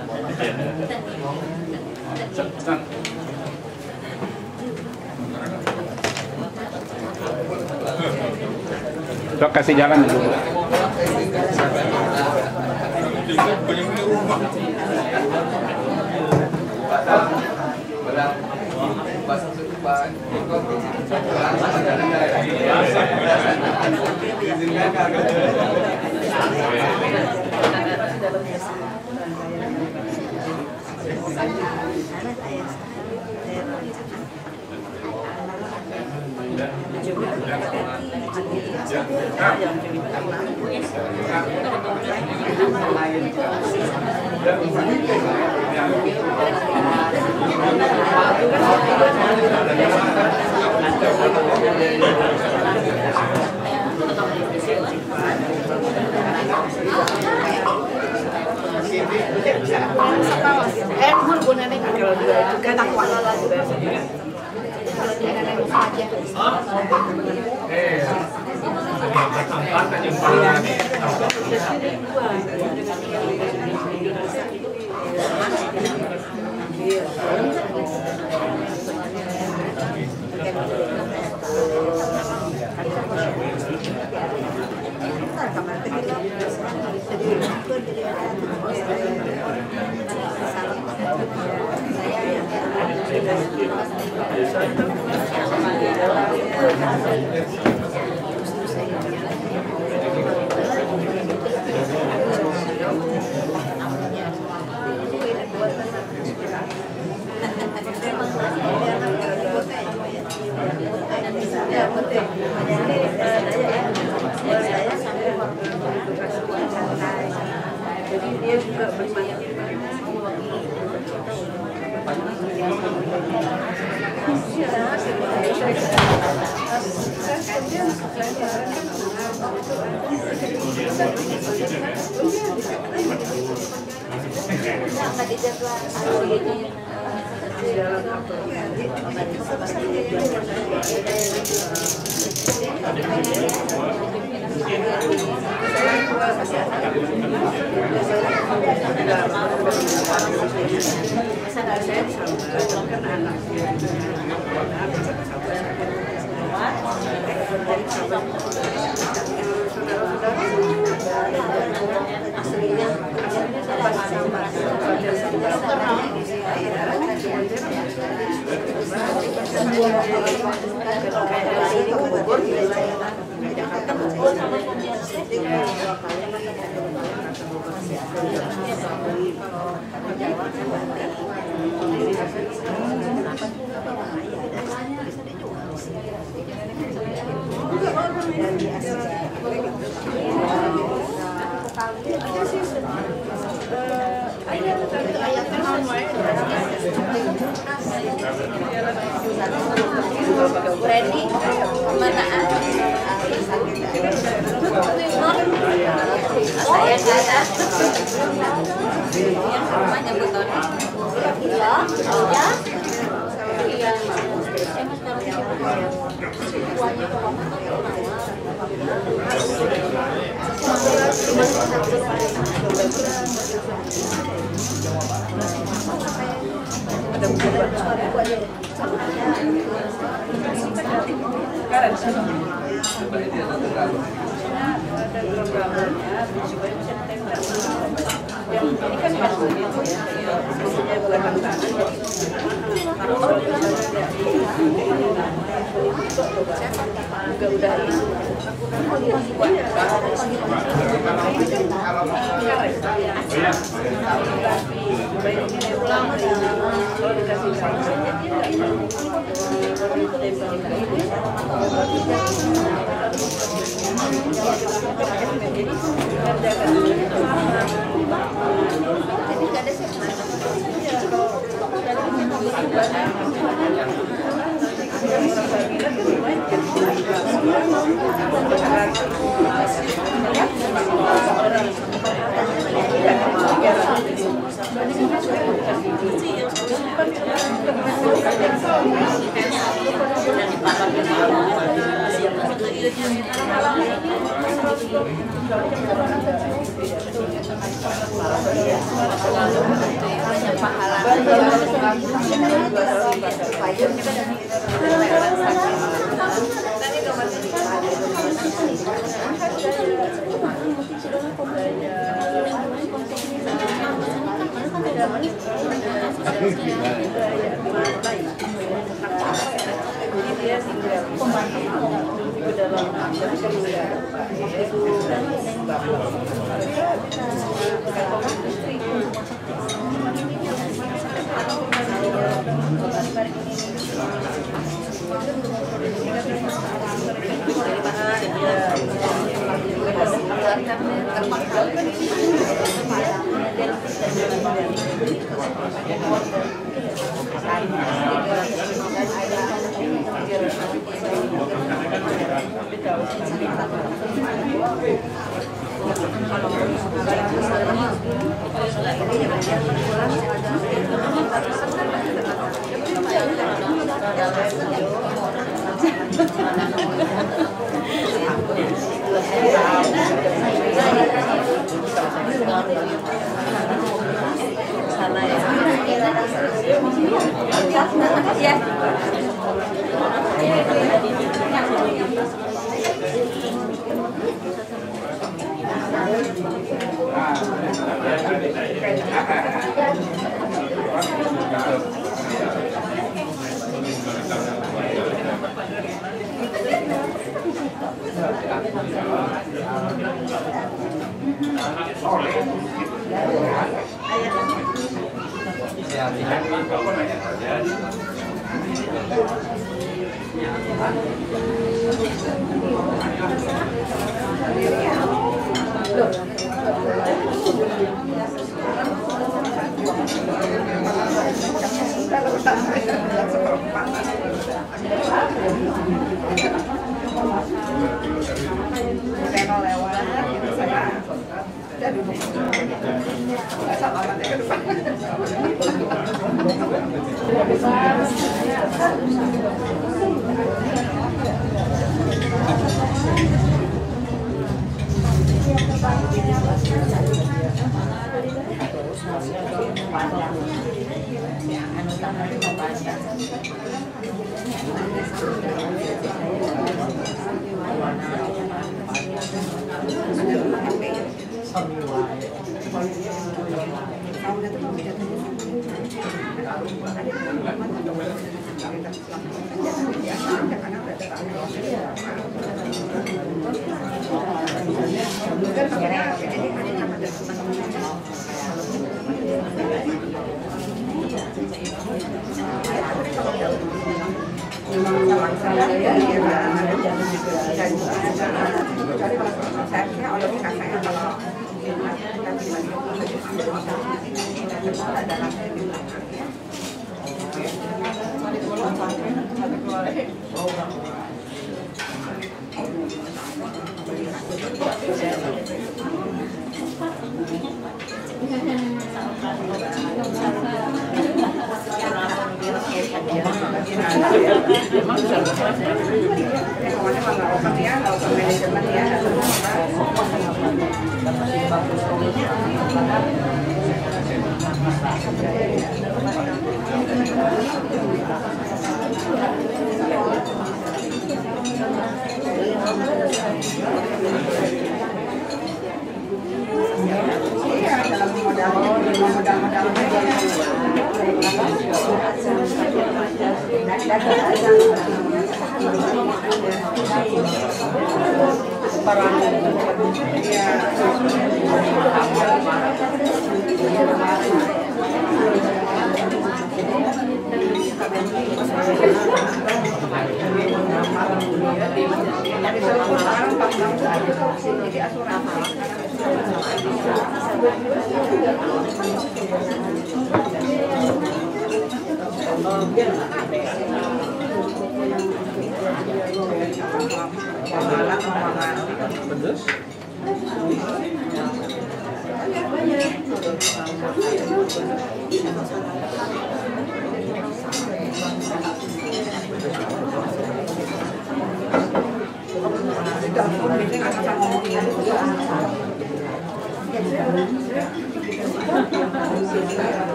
Sok kasih jalan dulu. Jadi dia juga bermain Ready? Kemanaan? Saya nggak ada. Yang rumahnya betul. Iya, iya. Iya. Emang sekarang kuahnya jadi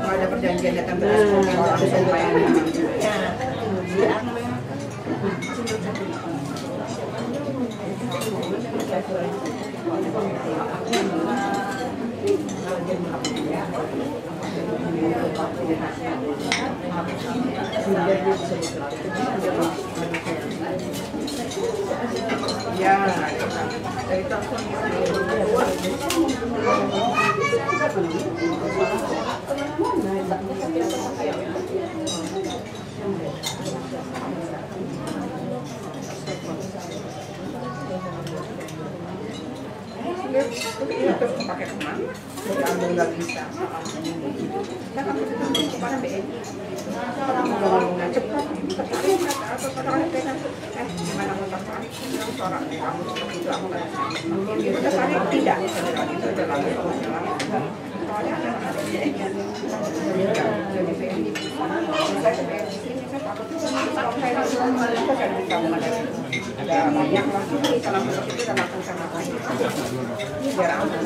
Ada perjanjian datang orang supaya ya dari telepon terus pakai kemana? Ambil nggak bisa. Kan aku tetap kemana BNI? Nggak cepat. Gimana mau tertarik? Orang kamu seperti itu aku nggak bisa. Tertarik tidak? Itu udah lama soalnya ada BNI. Jadi BNI. Saya ke BNI sini saya takut kalau saya bisa ada banyak lagi kalau itu udah langsung sama saya. Biar aman.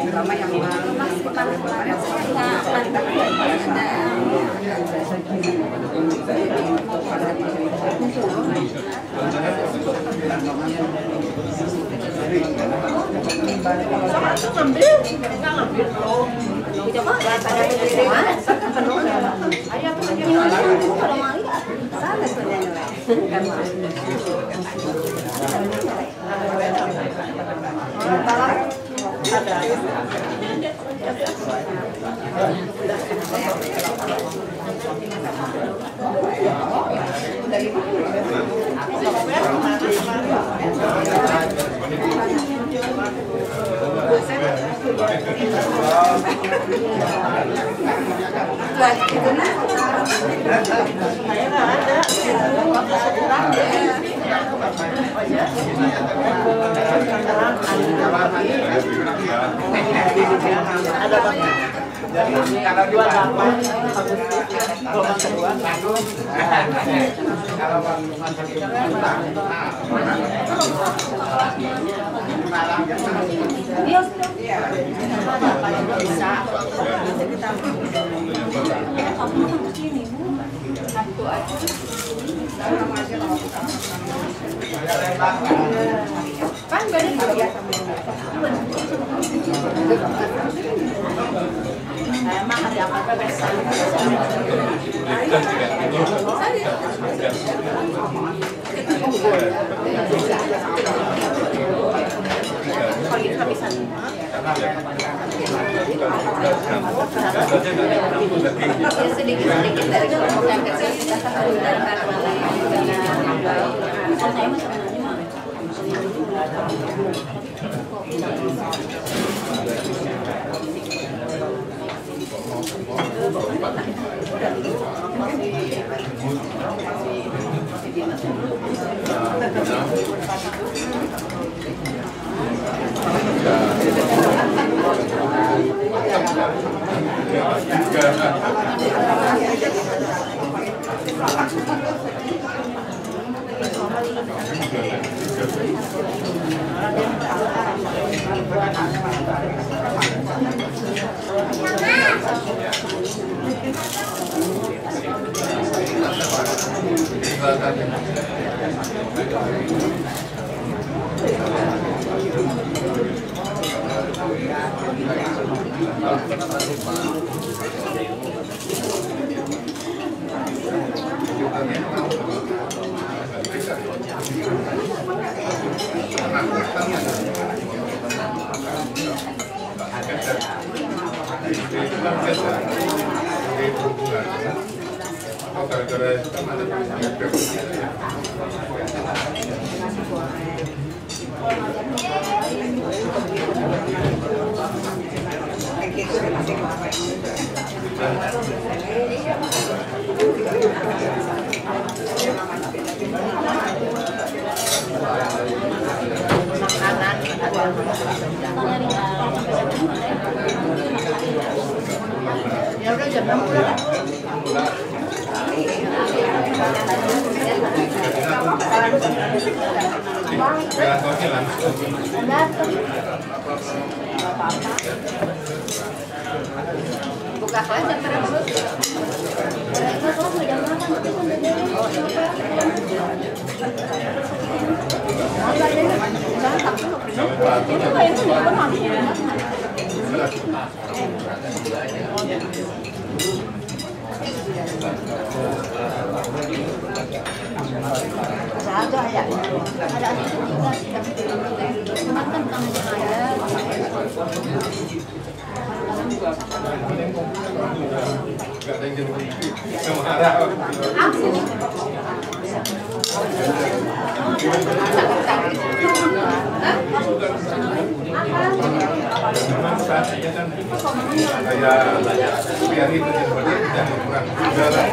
Lama yang Jadi kalau 28 gelombang kedua bagus. Kalau masuk itu bisa. Kan beda biasa. Emang ada apa-apa besar. Sedikit-sedikit dari kelompok yang kecil kita menggunakan saya Ya udah jam 6 pulang. Buka kelas jam berapa? Mereka kelas jam 8 tapi Ada ya. ada tiga cuman kan bukan hanya biar itu seperti jangan kurang udara.